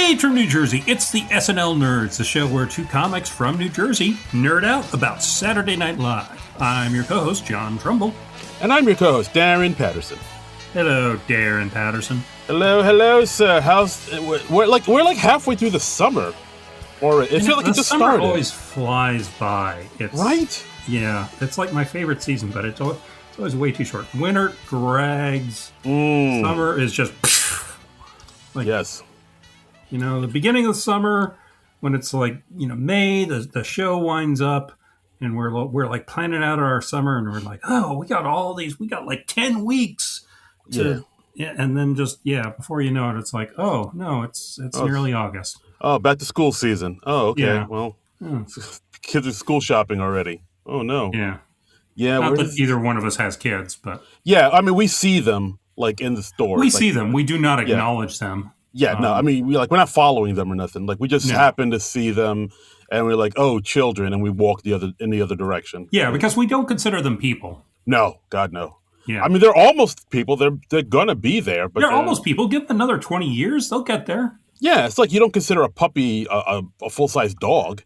Straight from New Jersey, it's the SNL Nerds, the show where two comics from New Jersey nerd out about Saturday Night Live. I'm your co-host, John Trumbull. And I'm your co-host, Darren Patterson. Hello, Darren Patterson. Hello, sir. We're like halfway through the summer, or it feels like it just started. The summer always flies by. Right? Yeah, it's like my favorite season, but it's always way too short. Winter drags. Summer is just like, yes. You know, the beginning of the summer when it's like, May, the show winds up and we're like planning out our summer and we're like, oh, we got like 10 weeks to, and then before you know it, it's like, oh no, it's nearly August. Oh, back to school season. Oh, okay. Yeah. Well, kids are school shopping already. Oh no. Yeah. Yeah. Not that either one of us has kids, but yeah, I mean, we see them like in the stores. We see them. We do not acknowledge them. Yeah, no, I mean, we're not following them or nothing. Like, we just happen to see them, and we're like, oh, children, and we walk in the other direction. Yeah, because we don't consider them people. No, God, no. Yeah, I mean, they're almost people. They're gonna be there, but they're almost people. Give them another 20 years, they'll get there. Yeah, it's like you don't consider a puppy a full-size dog.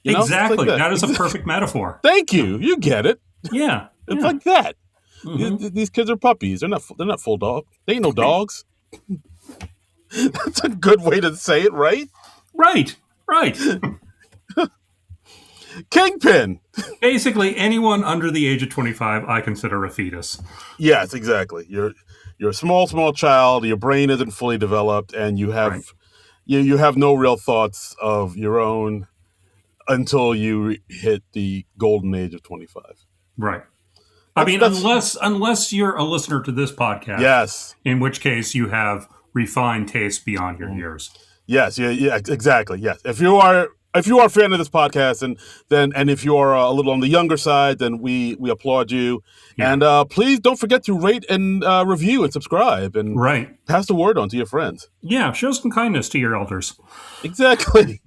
Exactly, like that is a perfect metaphor. Thank you. You get it. Yeah, it's like that. Mm-hmm. These kids are puppies. They're not full dog. They ain't no dogs. That's a good way to say it, right? Right. Kingpin. Basically, anyone under the age of 25, I consider a fetus. Yes, exactly. You're a small child. Your brain isn't fully developed, and you have you have no real thoughts of your own until you hit the golden age of 25. Right. I mean, unless you're a listener to this podcast. Yes. In which case, you have refined taste beyond your years. Yes, yeah, exactly. Yes, if you are a fan of this podcast, and if you are a little on the younger side, then we applaud you. Yeah. And please don't forget to rate and review and subscribe and pass the word on to your friends. Yeah, show some kindness to your elders. Exactly.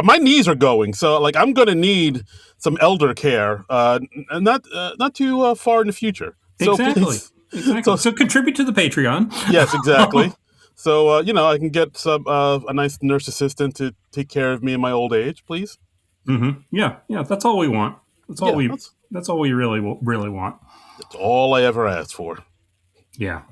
My knees are going, so like I'm going to need some elder care, not too far in the future. So exactly. Please. Exactly. So contribute to the Patreon. Yes, exactly. So I can get a nice nurse assistant to take care of me in my old age, please. Mm-hmm. Yeah. That's all we want. That's all we really want. That's all I ever asked for. Yeah.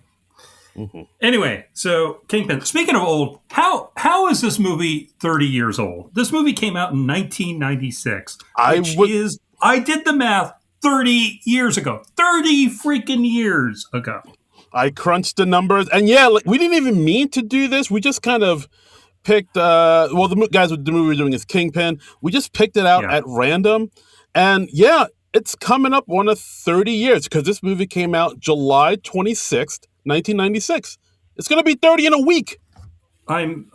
Mm-hmm. Anyway, so Kingpin. Speaking of old, how is this movie 30 years old? This movie came out in 1996. I did the math. 30 years ago. 30 freaking years ago. I crunched the numbers. And we didn't even mean to do this. We just kind of picked, the movie we're doing is Kingpin. We just picked it out at random. And it's coming up on 30 years because this movie came out July 26th, 1996. It's going to be 30 in a week. I'm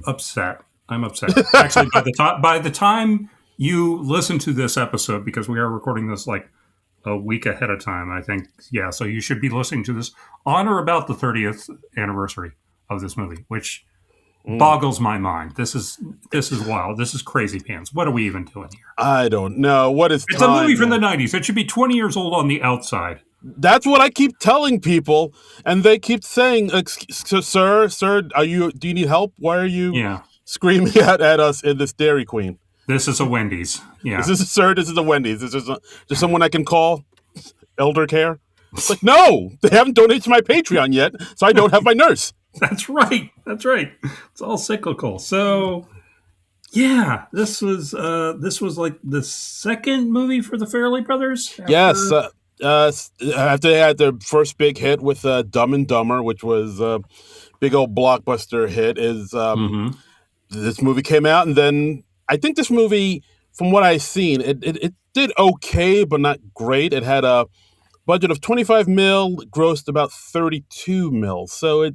upset. Actually, by the time you listen to this episode, because we are recording this like a week ahead of time, I think. Yeah, so you should be listening to this on or about the 30th anniversary of this movie, which boggles my mind. This is wild. This is crazy pants. What are we even doing here? I don't know. It's a movie from the 90s. It should be 20 years old on the outside. That's what I keep telling people, and they keep saying, "Sir, do you need help? Why are you screaming at us in this Dairy Queen?" This is a Wendy's. Yeah. This is a Wendy's. This is just someone I can call elder care. It's like, no, they haven't donated to my Patreon yet, so I don't have my nurse. That's right. It's all cyclical. So, yeah, this was like the second movie for the Farrelly brothers. Yes. After they had their first big hit with Dumb and Dumber, which was a big old blockbuster hit, this movie came out, and then I think this movie, from what I've seen, it did okay, but not great. It had a budget of $25 million, grossed about $32 million. So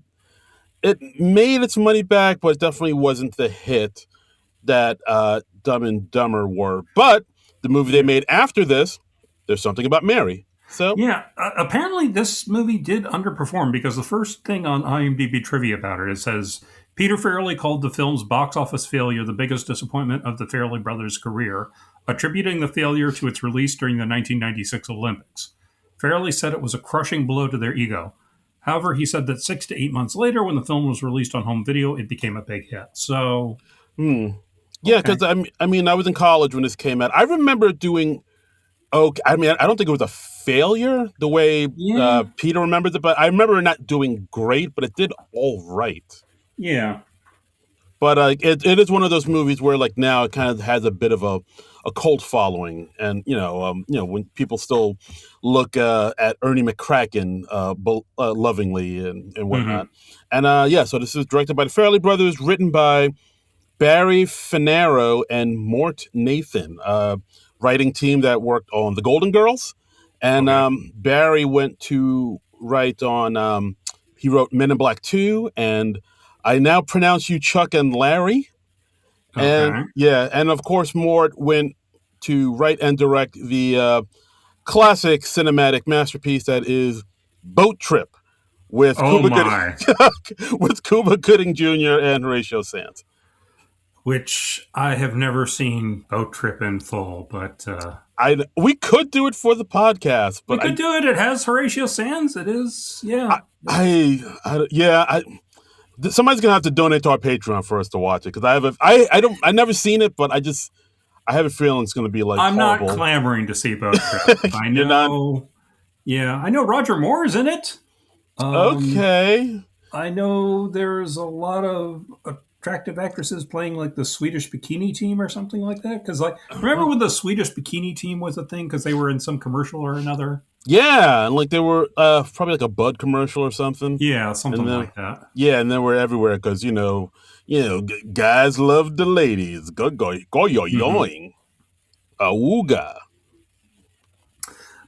it made its money back, but it definitely wasn't the hit that Dumb and Dumber were. But the movie they made after this, There's Something About Mary. So apparently this movie did underperform because the first thing on IMDb trivia about it says Peter Farrelly called the film's box office failure the biggest disappointment of the Farrelly brothers' career, attributing the failure to its release during the 1996 Olympics. Farrelly said it was a crushing blow to their ego. However, he said that 6 to 8 months later, when the film was released on home video, it became a big hit. So, Yeah, okay. because I mean, I was in college when this came out. I remember doing okay. I mean, I don't think it was a failure the way Yeah. Peter remembers it, but I remember it not doing great, but it did all right. Yeah. But it is one of those movies where like now it kind of has a bit of a cult following, and when people still look at Ernie McCracken lovingly and whatnot, Hmm. and yeah, so this is directed by the Farrelly brothers, written by Barry Finaro and Mort Nathan, writing team that worked on The Golden Girls, and Okay. Barry went to write on. He wrote Men in Black 2 and I Now Pronounce You Chuck and Larry. And Okay. yeah, and of course, Mort went to write and direct the classic cinematic masterpiece that is Boat Trip with Oh Cuba Gooding, my. with Cuba Gooding Jr. and Horatio Sanz. Which I have never seen Boat Trip in full, but We could do it for the podcast, we but could do it. It has Horatio Sands. It is, yeah. I, yeah, somebody's gonna have to donate to our Patreon for us to watch it because I never seen it, but I have a feeling it's gonna be like I'm not horrible. clamoring to see Boat Trip. I You're not know, yeah, I know Roger Moore's in it. Um, okay. I know there's a lot of attractive actresses playing like the Swedish bikini team or something like that. Because like, remember when the Swedish bikini team was a thing because they were in some commercial or another? Yeah, and like they were probably like a Bud commercial or something, Yeah, and something then like that. yeah, and they were everywhere because guys love the ladies. Go yo Hmm. yoing, awooga.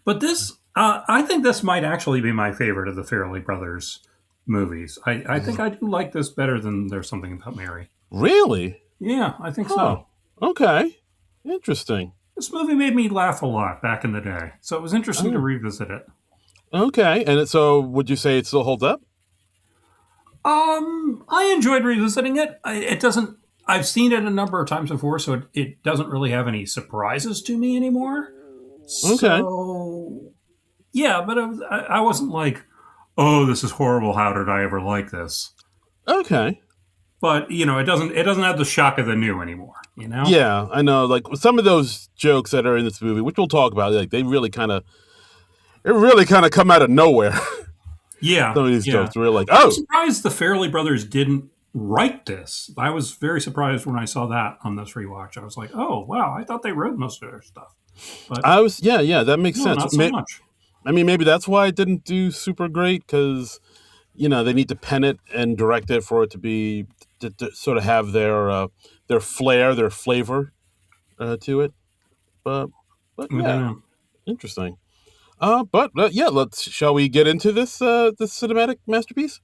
But this, I think this might actually be my favorite of the Fairley Brothers movies. I think I do like this better than There's Something About Mary. Really? Yeah, I think Oh, so. okay, interesting. This movie made me laugh a lot back in the day, so it was interesting to Oh, revisit it. okay, and so would you say it still holds up? I enjoyed revisiting it. It doesn't. I've seen it a number of times before, so it doesn't really have any surprises to me anymore. Okay, So yeah, but I wasn't like, oh, this is horrible. How did I ever like this? okay. But it doesn't have the shock of the new anymore. You know? Yeah, I know. Like some of those jokes that are in this movie, which we'll talk about, like it really kind of come out of nowhere. Yeah, Some of these yeah. jokes were like, I'm oh, surprised the Fairley brothers didn't write this. I was very surprised when I saw that on this rewatch. I was like, oh wow, I thought they wrote most of their stuff, but yeah, that makes no, sense. not so much. I mean, maybe that's why it didn't do super great because they need to pen it and direct it for it to be to sort of have their flair, their flavor to it. But I don't yeah, know. interesting. But yeah, shall we get into this cinematic masterpiece?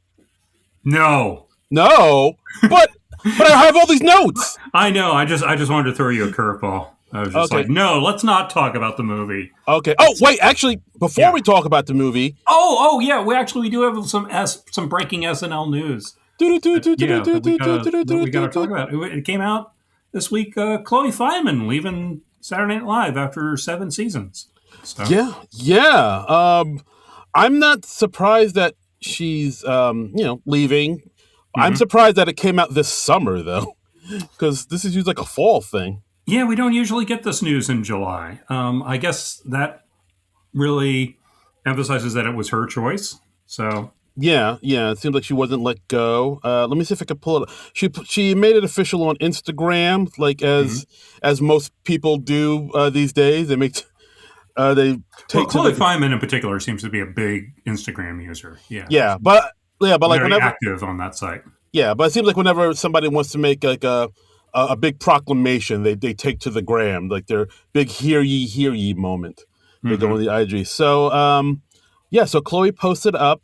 No, No, but I have all these notes. I know. I just wanted to throw you a curveball. I was just Okay, like, no, let's not talk about the movie. okay. Oh wait, actually, before Yeah. we talk about the movie, Oh, yeah. We do have some breaking SNL news. Yeah, that we gotta talk about. It came out this week. Chloe Fineman leaving Saturday Night Live after 7 seasons. So yeah. I'm not surprised that she's leaving. I'm mhm. surprised that it came out this summer though, because this is usually like a fall thing. Yeah, we don't usually get this news in July. I guess that really emphasizes that it was her choice. So Yeah, yeah. It seems like she wasn't let go. Let me see if I can pull it up. She made it official on Instagram, like mhm. as most people do these days. They Well, take to Chloe the Fineman in particular seems to be a big Instagram user. Yeah, yeah, but like very whenever active on that site. yeah, but it seems like whenever somebody wants to make like a big proclamation, they take to the gram, like their big hear ye moment. They go on Hmm. the IG. So yeah, so Chloe posted up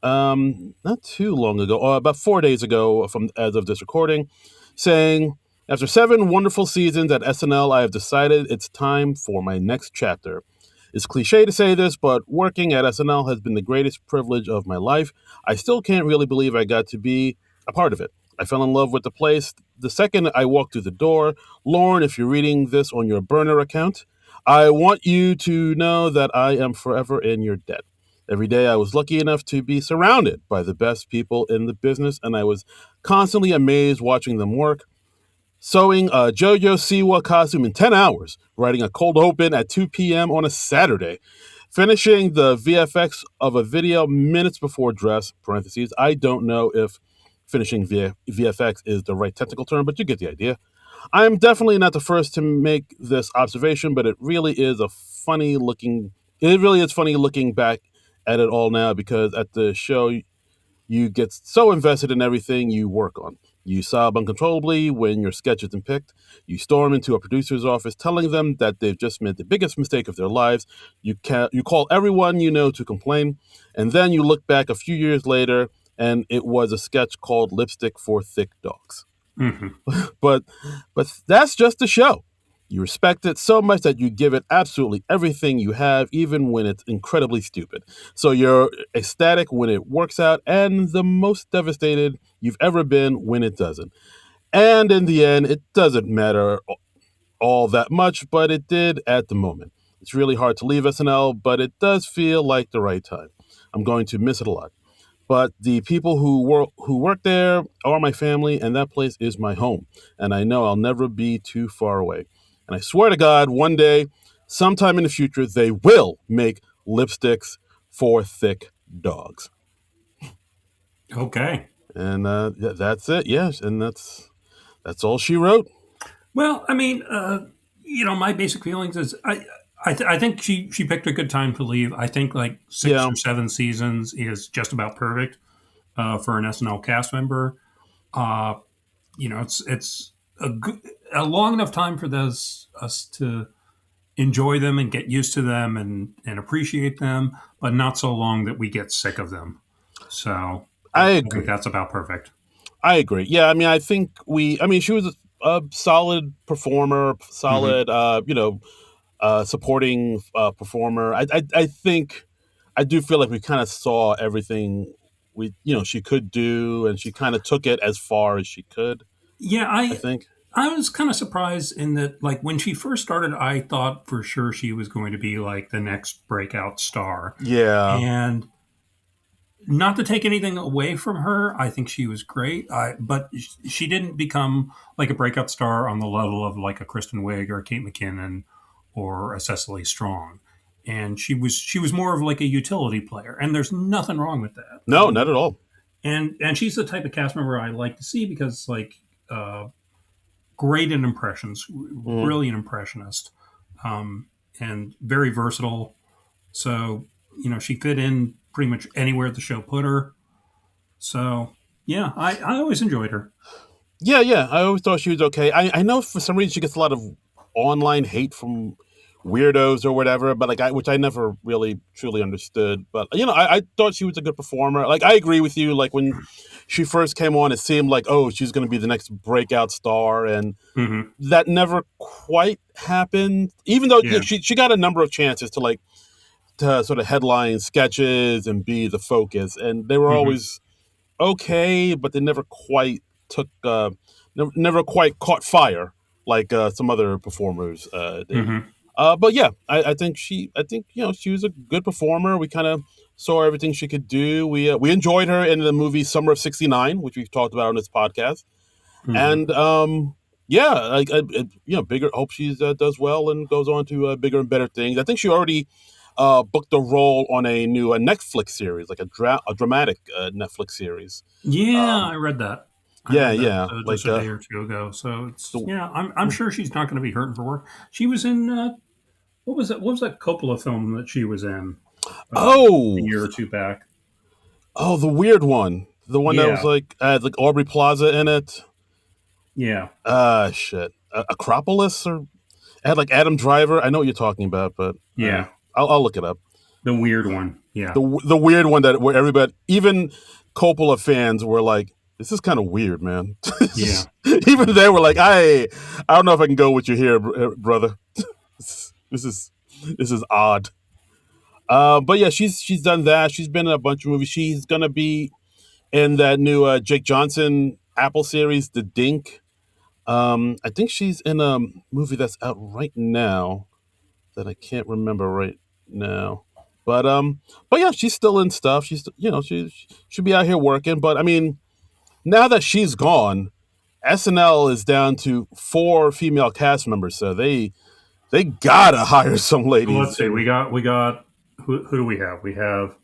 not too long ago, about 4 days ago, from as of this recording, saying, "After 7 wonderful seasons at SNL, I have decided it's time for my next chapter. It's cliche to say this, but working at SNL has been the greatest privilege of my life. I still can't really believe I got to be a part of it. I fell in love with the place the second I walked through the door. Lauren, if you're reading this on your burner account, I want you to know that I am forever in your debt." Every day I was lucky enough to be surrounded by the best people in the business, and I was constantly amazed watching them work. Sewing a JoJo Siwa costume in 10 hours, writing a cold open at 2 p.m. on a Saturday, finishing the VFX of a video minutes before dress, parentheses. I don't know if finishing VFX is the right technical term, but you get the idea. I'm definitely not the first to make this observation, but it really is funny looking back at it all now because at the show you get so invested in everything you work on. You sob uncontrollably when your sketch isn't picked. You storm into a producer's office telling them that they've just made the biggest mistake of their lives. You call everyone you know to complain. And then you look back a few years later and it was a sketch called Lipstick for Thick Dogs. Mm-hmm. But that's just the show. You respect it so much that you give it absolutely everything you have, even when it's incredibly stupid. So you're ecstatic when it works out and the most devastated you've ever been when it doesn't. And in the end, it doesn't matter all that much, but it did at the moment. It's really hard to leave SNL, but it does feel like the right time. I'm going to miss it a lot. But the people who work there are my family, and that place is my home. And I know I'll never be too far away. And I swear to God, one day, sometime in the future, they will make lipsticks for thick dogs. Okay. And that's it. Yes, and that's all she wrote. Well, I mean, my basic feelings is I think she picked a good time to leave. I think like six Yeah, or seven seasons is just about perfect for an SNL cast member. Uh, it's a long enough time for us to enjoy them and get used to them and appreciate them, but not so long that we get sick of them. So I I think agree. that's about perfect. I agree. Yeah, I mean, she was a solid performer, Hmm. solid, supporting performer. I think I do feel like we kind of saw everything she could do, and she kind of took it as far as she could. Yeah, I think. I was kind of surprised in that, like, when she first started, I thought for sure she was going to be like the next breakout star. Yeah. And not to take anything away from her, I think she was great. But she didn't become like a breakout star on the level of like a Kristen Wiig or a Kate McKinnon or a Cecily Strong. And she was more of like a utility player, and there's nothing wrong with that. No, not at all. And she's the type of cast member I like to see because like great in impressions, Mm. brilliant impressionist, and very versatile. So, she fit in pretty much anywhere the show put her. So, yeah, I always enjoyed her. Yeah, yeah. I always thought she was okay. I know for some reason she gets a lot of online hate from weirdos or whatever, but which I never really truly understood. But I thought she was a good performer. Like I agree with you. Like when she first came on, it seemed like she's going to be the next breakout star, and Hmm. that never quite happened. Even though Yeah. she got a number of chances to sort of headline sketches and be the focus, and they were Hmm. always okay, but they never quite never quite caught fire like some other performers did. Hmm. But yeah, I think she was a good performer. We kind of saw everything she could do. We enjoyed her in the movie Summer of '69, which we've talked about on this podcast, Hmm. and yeah, bigger. Hope she does well and goes on to bigger and better things. I think she already booked a role on a new Netflix series, like a dramatic Netflix series. Yeah, Um, I read that. I yeah, read that yeah, just a day or two ago. So the I'm sure she's not going to be hurting for work. She was in what was that? What was that Coppola film that she was in a oh year or two back? the weird one, the one that was Yeah, like had like Aubrey Plaza in it. yeah, Shit, Acropolis or it had like Adam Driver. I know what you're talking about, but yeah. I'll look it up. The weird one. Yeah, The weird one that where everybody, even Coppola fans, were like, "This is kind of weird, man." yeah. Even they were like, I don't know if I can go with you here, brother. This is this is odd." But yeah, she's done that. She's been in a bunch of movies. She's gonna be in that new Jake Johnson Apple series, The Dink. I think she's in a movie that's out right now that I can't remember right now. But yeah, she's still in stuff. She's she should be out here working. But I mean, now that she's gone, SNL is down to 4 female cast members. So they gotta hire some Well, let's ladies see. We got who do we have? We have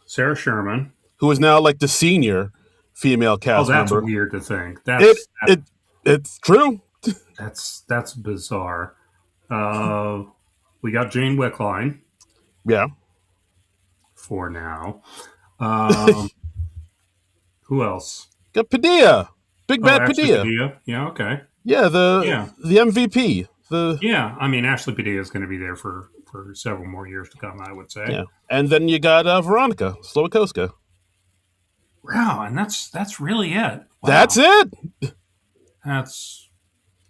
Sarah Sherman. who is now like the senior female Oh, cast that's member. weird to think. It it it's true. That's bizarre. Uh, we got Jane Wickline Yeah. for now. Um, who else? Got Padilla. Big Oh, Bad Ashley Padilla. Padilla. Yeah, okay. Yeah, Yeah, the MVP. The yeah. I mean, Ashley Padilla is going to be there for several more years to come, I would say. Yeah. And then you got Veronica Slowakowska. Wow, and that's really it. Wow. That's it. That's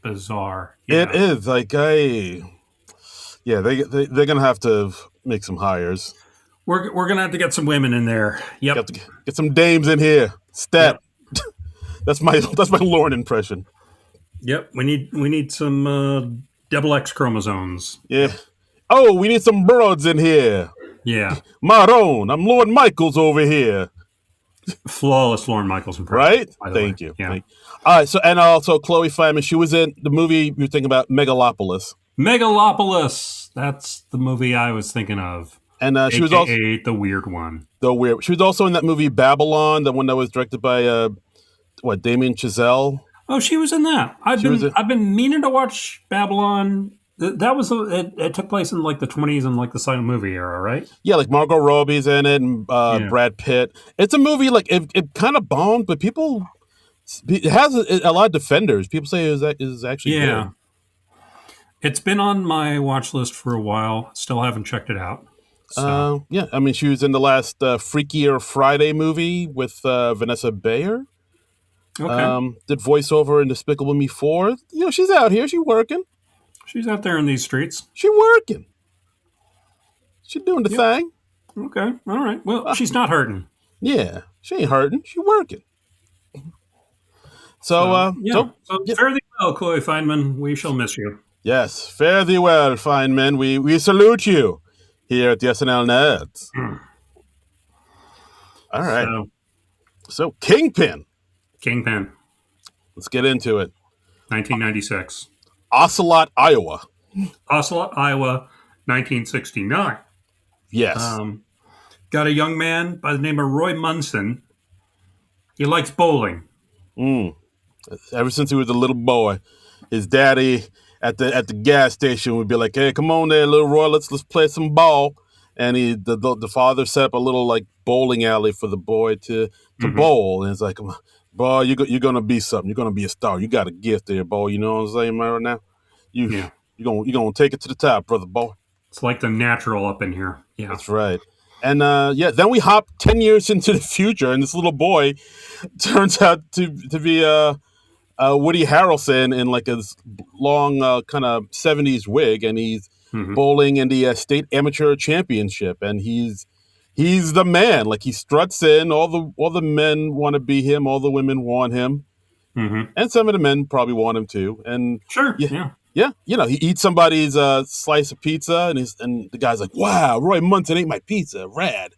bizarre. It is like yeah, they're gonna have to make some hires. We're gonna have to get some women in there. Yep. Have to get some dames in here. Stat. Yep. that's my Lauren impression. Yep. We need some double X chromosomes. Yeah. Oh, we need some broads in here. Yeah. Maroon. I'm Lord Michaels over here. Flawless Lorne Michaels impression. Right? Thank you. Yeah. All right. So and also Chloe Fineman. She was in the movie you're thinking about, Megalopolis. Megalopolis. That's the movie I was thinking of. And she AKA was also the weird one. She was also in that movie Babylon, the one that was directed by Damien Chazelle. Oh, she was in that. I've been meaning to watch Babylon. That was it took place in like the 20s and like the silent movie era, right? Yeah, like Margot Robbie's in it and Brad Pitt. It's a movie like it kind of bombed, but it has a lot of defenders. People say it is actually good. It's been on my watch list for a while. Still haven't checked it out. So. Yeah, I mean, she was in the last Freakier Friday movie with Vanessa Bayer. Okay. Did voiceover in Despicable Me 4. She's out here. She's working. She's out there in these streets. She's working. She's doing the thing. Okay. All right. Well, she's not hurting. Yeah. She ain't hurting. She's working. So fare thee well, Chloe Fineman. We shall miss you. Yes. Fare thee well, fine men. We salute you here at the SNL Nerds. All right. So Kingpin. Let's get into it. 1996. Ocelot, Iowa. Ocelot, Iowa, 1969. Yes. Got a young man by the name of Roy Munson. He likes bowling. Ever since he was a little boy, his daddy at the gas station would be like, "Hey, come on there, little Roy, let's play some ball." And the father set up a little like bowling alley for the boy to bowl, and it's like, "Boy, you're gonna be something. You're gonna be a star. You got a gift there, boy. You know what I'm saying right now? You're gonna take it to the top, brother boy." It's like the natural up in here. Yeah, that's right. And then we hop 10 years into the future, and this little boy turns out to be Woody Harrelson in like his long kind of 70s wig, and he's bowling in the state amateur championship, and he's the man. Like, he struts in. All the men want to be him. All the women want him, and some of the men probably want him too. And sure, yeah. He eats somebody's slice of pizza, and the guy's like, "Wow, Roy Munson ate my pizza, rad."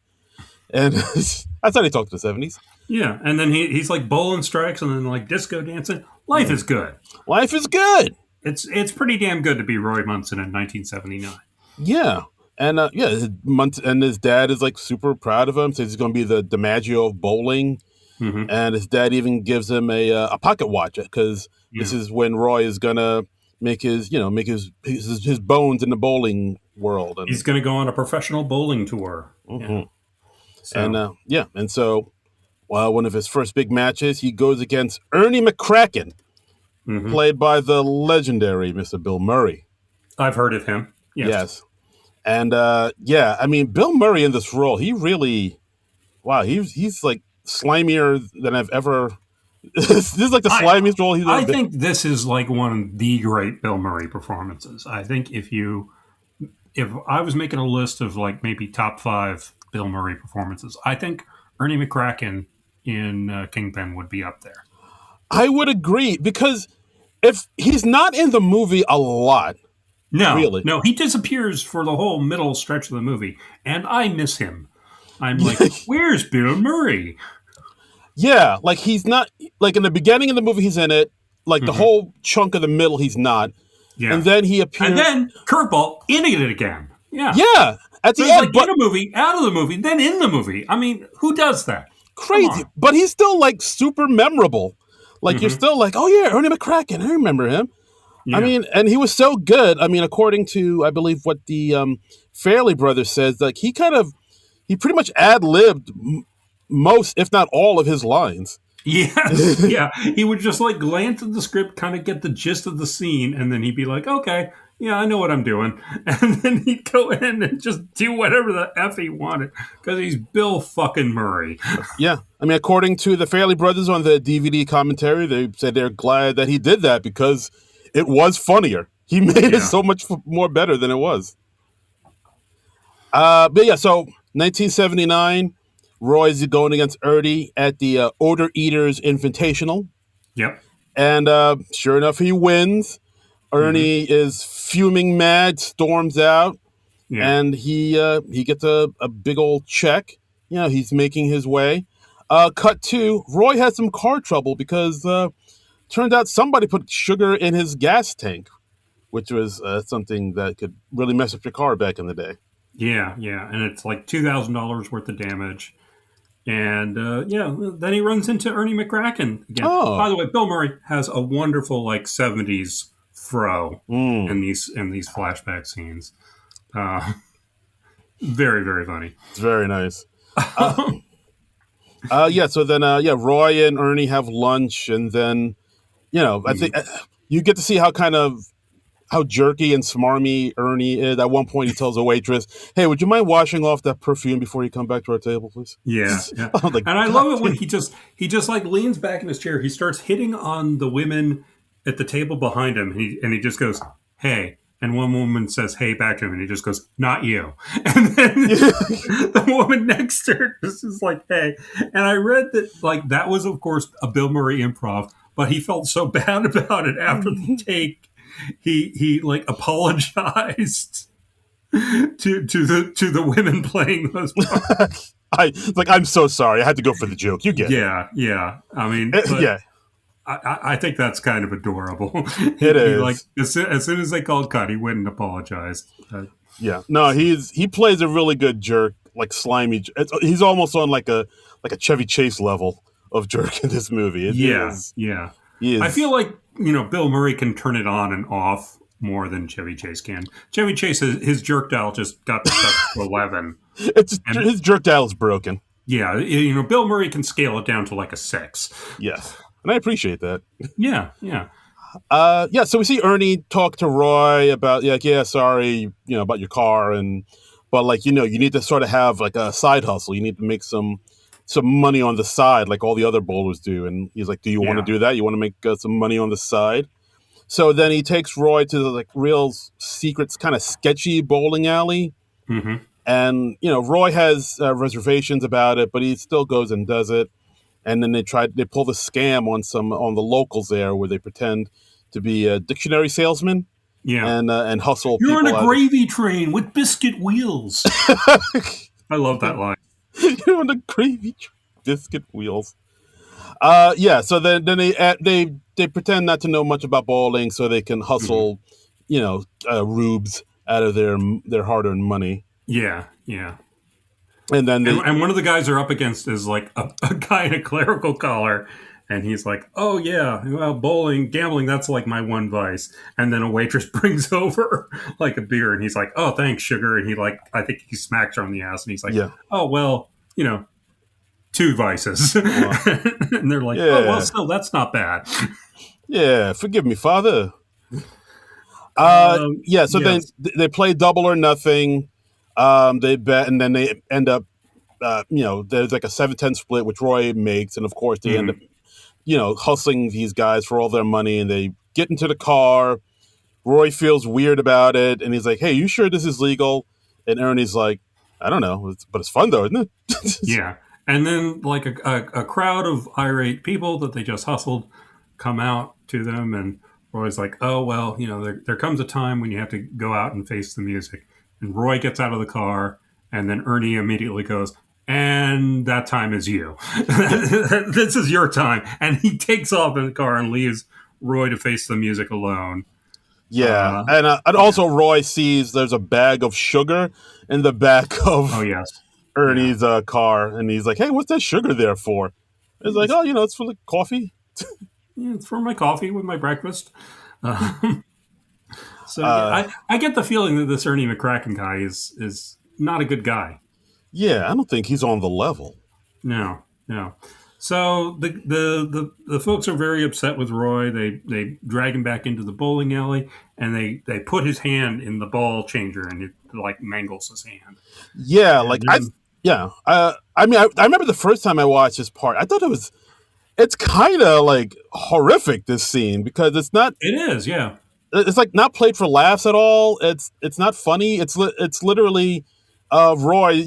And that's how they talk to the 70s. Yeah, and then he's like bowling strikes and then like disco dancing. Life is good. Life is good. It's pretty damn good to be Roy Munson in 1979. Yeah. And and his dad is like super proud of him. Says he's going to be the DiMaggio of bowling. And his dad even gives him a pocket watch because this is when Roy is going to make his bones in the bowling world. And he's going to go on a professional bowling tour. So. And so one of his first big matches, he goes against Ernie McCracken, played by the legendary Mr. Bill Murray. I've heard of him. Yes. And I mean, Bill Murray in this role, he really, he's like slimier than I've ever. This is like the slimiest role he's ever been. I think this is like one of the great Bill Murray performances. I think if I was making a list of like maybe top 5 Bill Murray performances, I think Ernie McCracken in Kingpin would be up there. I would agree, because if he's not in the movie a lot, No, really. no, he disappears for the whole middle stretch of the movie, and I miss him. I'm like, where's Bill Murray? Yeah, like he's not like in the beginning of the movie he's in it, like the Hmm. whole chunk of the middle he's not, and Yeah. then he And appears. then curveball, in it again. Yeah. Yeah, at So the it's end, like in but a movie, out of the movie, then in the movie. I mean, who does that? Come crazy. on. But he's still like super memorable. Like you're Hmm. still like, oh yeah, Ernie McCracken, I remember him. I Yeah. mean, and he was so good. I mean, according to I believe what the Fairley brothers says, like he pretty much ad libbed most, if not all, of his lines. Yes. Yeah. He would just like glance at the script, kind of get the gist of the scene, and then he'd be like, okay, yeah, I know what I'm doing. And then he'd go in and just do whatever the F he wanted because he's Bill fucking Murray. Yeah, I mean, according to the Fairley brothers on the DVD commentary, they said they're glad that he did that because it was funnier. He made it Yeah. so much more better than it was. But yeah, so 1979, Roy's going against Ernie at the Odor Eaters Invitational, Yep. and sure enough, he wins. Hmm. Ernie is fuming mad, storms out, Yeah. and he gets a big old check. You know, he's making his way. Cut to Roy has some car trouble because turned out somebody put sugar in his gas tank, which was something that could really mess up your car back in the day. Yeah. Yeah. And it's like $2,000 worth of damage. And yeah, then he runs into Ernie McCracken again. By Oh, the way, Bill Murray has a wonderful like '70s fro mm, in these flashback scenes. Uh, very very funny. it's very nice. Uh, yeah. So then, yeah, Roy and Ernie have lunch, and then I think Mhm. you get to see how kind of how jerky and smarmy Ernie is. At one point, he tells a waitress, "Hey, would you mind washing off that perfume before you come back to our table, please?" Yeah, yeah. I'm like, And I God love it when damn. he just like leans back in his chair. He starts hitting on the women at the table behind him. And he just goes, "Hey." And one woman says, "Hey," back to him, and he just goes, "Not you." And then the woman next to her just is like, "Hey." And I read that like that was of course a Bill Murray improv, but he felt so bad about it after the take. He like apologized to the women playing those parts. I'm so sorry. I had to go for the joke. You get it. Yeah, yeah. I mean, but Yeah, I think that's kind of adorable. it He like is. as soon as they called cut, he went and apologized. Yeah. No, he plays a really good jerk, like slimy. He's almost on like a Chevy Chase level of jerk in this movie. It Yeah, is. yeah. He I feel is. like Bill Murray can turn it on and off more than Chevy Chase can. Chevy Chase his jerk dial just got stuck to 11, It's and his jerk dial is broken. yeah, Bill Murray can scale it down to like a 6. Yes, and I appreciate that. Yeah, yeah, Yeah. So we see Ernie talk to Roy about like, yeah, sorry, about your car, and but like you need to sort of have like a side hustle. You need to make some money on the side, like all the other bowlers do. And he's like, do you want to yeah. do that? You want to make some money on the side? So then he takes Roy to the like real secret, kind of sketchy bowling alley. Hmm. And Roy has reservations about it, but he still goes and does it. And then they pull the scam on the locals there, where they pretend to be dictionary salesmen Yeah. and hustle You're on people a out of. gravy train with biscuit wheels. I love that line. You're on the gravy biscuit wheels. Yeah. So then they pretend not to know much about bowling, so they can Hmm. hustle, rubes out of their hard earned money. Yeah, yeah. And then And one of the guys they're up against is like a guy in a clerical collar. And he's like, "Oh yeah, well, bowling, gambling, that's like my one vice." And then a waitress brings over like a beer, and he's like, "Oh, thanks, sugar." And I think he smacks her on the ass, and he's like, yeah, "Oh well, two vices." well, And they're like, "Oh well, yeah, still, that's not bad." yeah. Forgive me, Father. Yeah. So then Yes. they play double or nothing. They bet, and then they end up. There's like a 7-10 split, which Roy makes, and of course they end up, Mhm. hustling these guys for all their money, and they get into the car. Roy feels weird about it, and he's like, "Hey, you sure this is legal?" And Ernie's like, "I don't know, but it's fun though, isn't it?" Yeah. And then, like, a crowd of irate people that they just hustled come out to them, and Roy's like, oh, well, there comes a time when you have to go out and face the music. And Roy gets out of the car, and then Ernie immediately goes, and that time is you. This is your time. And he takes off in the car and leaves Roy to face the music alone. Yeah, Uh, and yeah. also Roy sees there's a bag of sugar in the back Oh, of yes. Yeah. Ernie's car, and he's like, "Hey, what's that sugar there for?" It's like, It's, "Oh, it's for the coffee." yeah, it's for my coffee with my breakfast. So yeah, Uh, I get the feeling that this Ernie McCracken guy is not a good guy. yeah, I don't think he's on the level. No, no. So the folks are very upset with Roy. They drag him back into the bowling alley, and they put his hand in the ball changer, and it like mangles his hand. Yeah, And like I, then yeah, I mean, I remember the first time I watched this part, I thought it's kind of like horrific, this scene, because it is, yeah. it's like not played for laughs at all. It's not funny. It's literally Roy,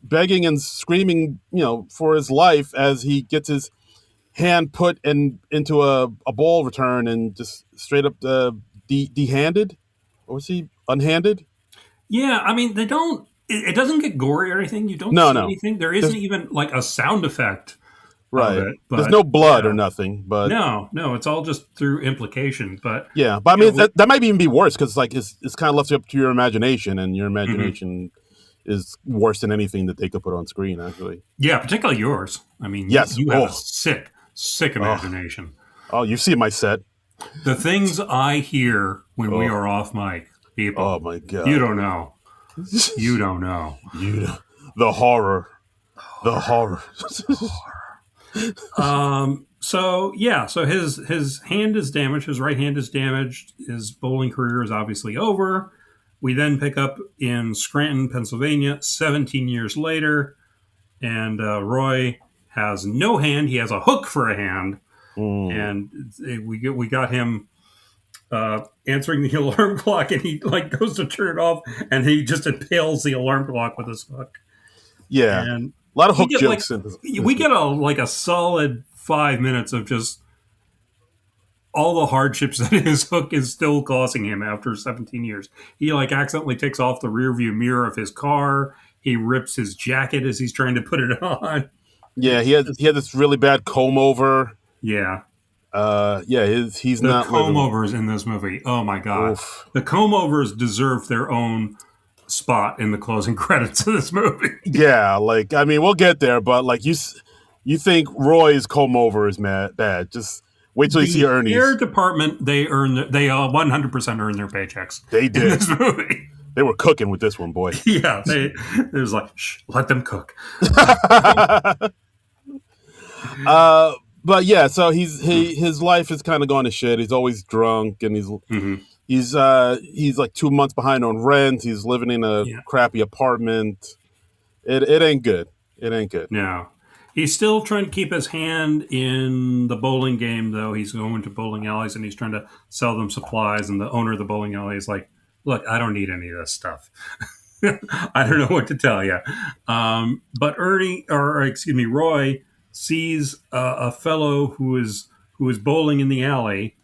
begging and screaming, for his life as he gets his hand put into a ball return and just straight up de-handed. Or was he unhanded? Yeah, I mean, they don't. It doesn't get gory or anything. You don't No, see no. anything. There isn't There's even like a sound effect of right. it. There's But no blood or yeah, nothing, but no, no, it's all just through implication. But yeah. But I you know, mean that might even be worse because like it's kind of left up to your imagination, and your mhm. imagination is worse than anything that they could put on screen. Actually, Yeah, particularly yours. I mean, yes. you have a Oh, sick, sick oh, imagination. oh. You see my set. The things I hear when we Oh, are off mic, oh people, my you god. don't know. You don't know. you, the horror, the horror. So yeah, so his hand is damaged. His right hand is damaged. His bowling career is obviously over. We then pick up in Scranton, Pennsylvania, 17 years later, and Roy has no hand. He has a hook for a hand, Mm. and we got him answering the alarm clock, and he like goes to turn it off, and he just impales the alarm clock with his hook. Yeah, And a lot of we hook get like jokes in we this movie. get a solid 5 minutes of just all the hardships that his hook is still causing him after 17 years. He like accidentally takes off the rear view mirror of his car. He rips his jacket as he's trying to put it on. Yeah, It's just, he had this really bad comb over. yeah. Yeah, he's The not comb living. overs in this movie. Oh my god. Oof. The comb overs deserve their own spot in the closing credits of this movie. Yeah, like I mean, we'll get there, but like you think Roy's comb over is bad? Just wait till you see The hair Ernie's. department, they 100% earn their paychecks They in did. this movie. They were cooking with this one, boy. Yeah, there's like, shh, let them cook. But yeah, so his life has kind of gone to shit. He's always drunk, and Mm-hmm. he's like 2 months behind on rent. He's living in a Yeah, crappy apartment. It ain't good. It ain't good. no. He's still trying to keep his hand in the bowling game, though. He's going to bowling alleys and he's trying to sell them supplies. And the owner of the bowling alley is like, look, I don't need any of this stuff. I don't know what to tell you. But excuse me, Roy sees a fellow who is bowling in the alley,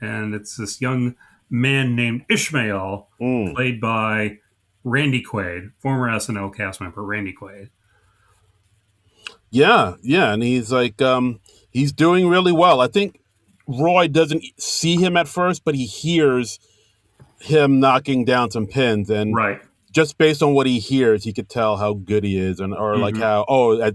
and it's this young man named Ishmael, Mm. played by Randy Quaid, former SNL cast member Randy Quaid. Yeah, yeah, and he's like, he's doing really well. I think Roy doesn't see him at first, but he hears him knocking down some pins, and Right. just based on what he hears, he could tell how good he is, and or like Hmm. how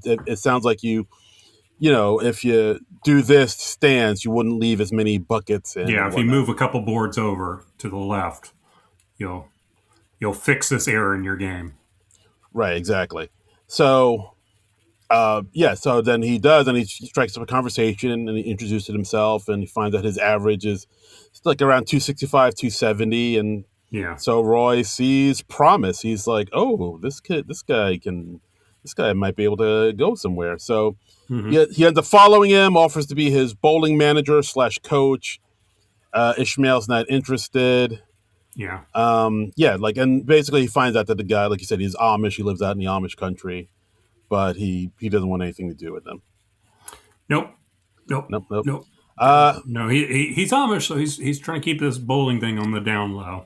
it sounds like if you do this stance, you wouldn't leave as many buckets in Yeah, and if you whatnot. move a couple boards over to the left, you'll you'll fix this error in your game. Right, exactly. So yeah, so then he does, and he strikes up a conversation, and he introduces himself, and he finds out his average is like around 265, 270, and Yeah. so Roy sees promise. He's like, oh, this guy might be able to go somewhere. So Hmm. he ends up following him, offers to be his bowling manager slash coach. Ishmael's not interested. Yeah. Yeah, like, and basically he finds out that the guy, like you said, he's Amish. He lives out in the Amish country, but he doesn't want anything to do with them. Nope. Nope. Nope, nope. Nope. No, he's Amish, so he's trying to keep this bowling thing on the down low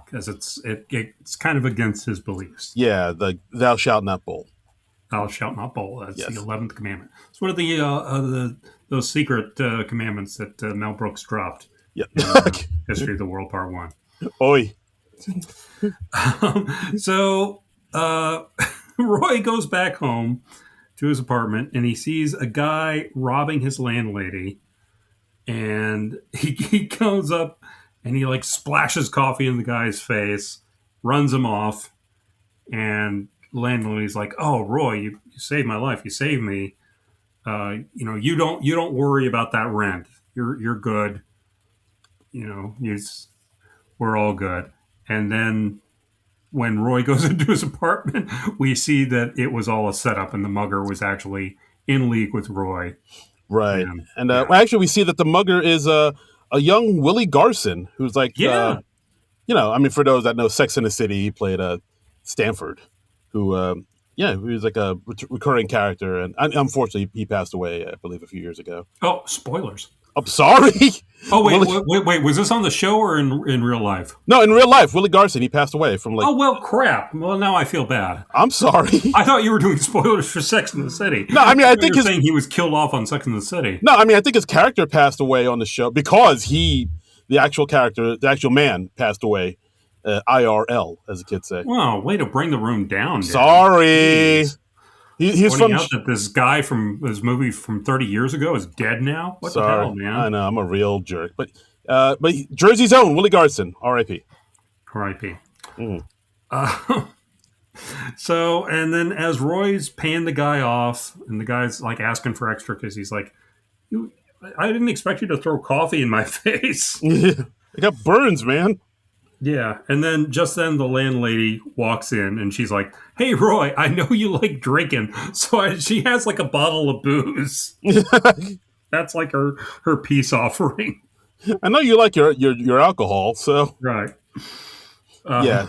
because it's kind of against his beliefs. Yeah, the thou shalt not bowl. Thou shalt not bowl. That's the Yes. 11th commandment. It's one of the those secret commandments that Mel Brooks dropped Yeah. in History of the World Part One. Oi. So Roy goes back home to his apartment and he sees a guy robbing his landlady, and he comes up and he like splashes coffee in the guy's face, runs him off, and landlady's like, "Oh, Roy, you saved my life. You saved me. You don't worry about that rent. You're good. You know, we're all good." And then when Roy goes into his apartment, we see that it was all a setup, and the mugger was actually in league with Roy. Right. And actually, we see that the mugger is a young Willie Garson, who's like, Yeah. I mean, for those that know Sex and the City, he played Stanford, who, he was like a recurring character. And unfortunately, he passed away, I believe, a few years ago. Oh, spoilers. I'm sorry. Oh, wait. Was this on the show or in real life? No, in real life, Willie Garson, he passed away from like. Oh, well, crap. Well, now I feel bad. I'm sorry. I thought you were doing spoilers for Sex and the City. No, I mean, I think you're saying he was killed off on Sex and the City. No, I mean, I think his character passed away on the show because the actual character, the actual man passed away, IRL, as the kids say. Wow, way to bring the room down. Sorry. He's pointing out that this guy from this movie from 30 years ago is dead now. What the hell, man? I know, I'm a real jerk, but Jersey's own Willie Garson, R.I.P. R.I.P. So, and then as Roy's paying the guy off, and the guy's like asking for extra because he's like, "I didn't expect you to throw coffee in my face." I got burns, man. Yeah, and then just then the landlady walks in and she's like, "Hey, Roy, I know you like drinking," so she has like a bottle of booze. That's like her peace offering. I know you like your alcohol, so Right. Yeah.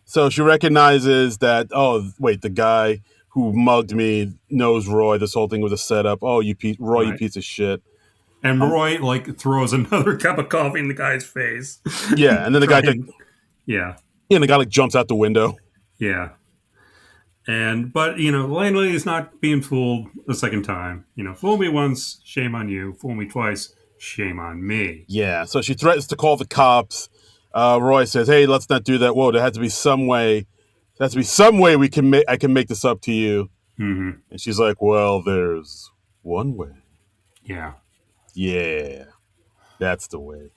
So she recognizes that. Oh, wait, the guy who mugged me knows Roy. This whole thing was a setup. Oh, Roy, you piece of shit. And Roy like throws another cup of coffee in the guy's face. Yeah, and then the guy and the guy like jumps out the window. Yeah. But the landlady's not being fooled the second time. Fool me once, shame on you. Fool me twice, shame on me. Yeah. So she threatens to call the cops. Roy says, "Hey, let's not do that. Whoa, there has to be some way. There has to be some way I can make this up to you." Mm-hmm. And she's like, "Well, there's one way." Yeah. Yeah. That's the way.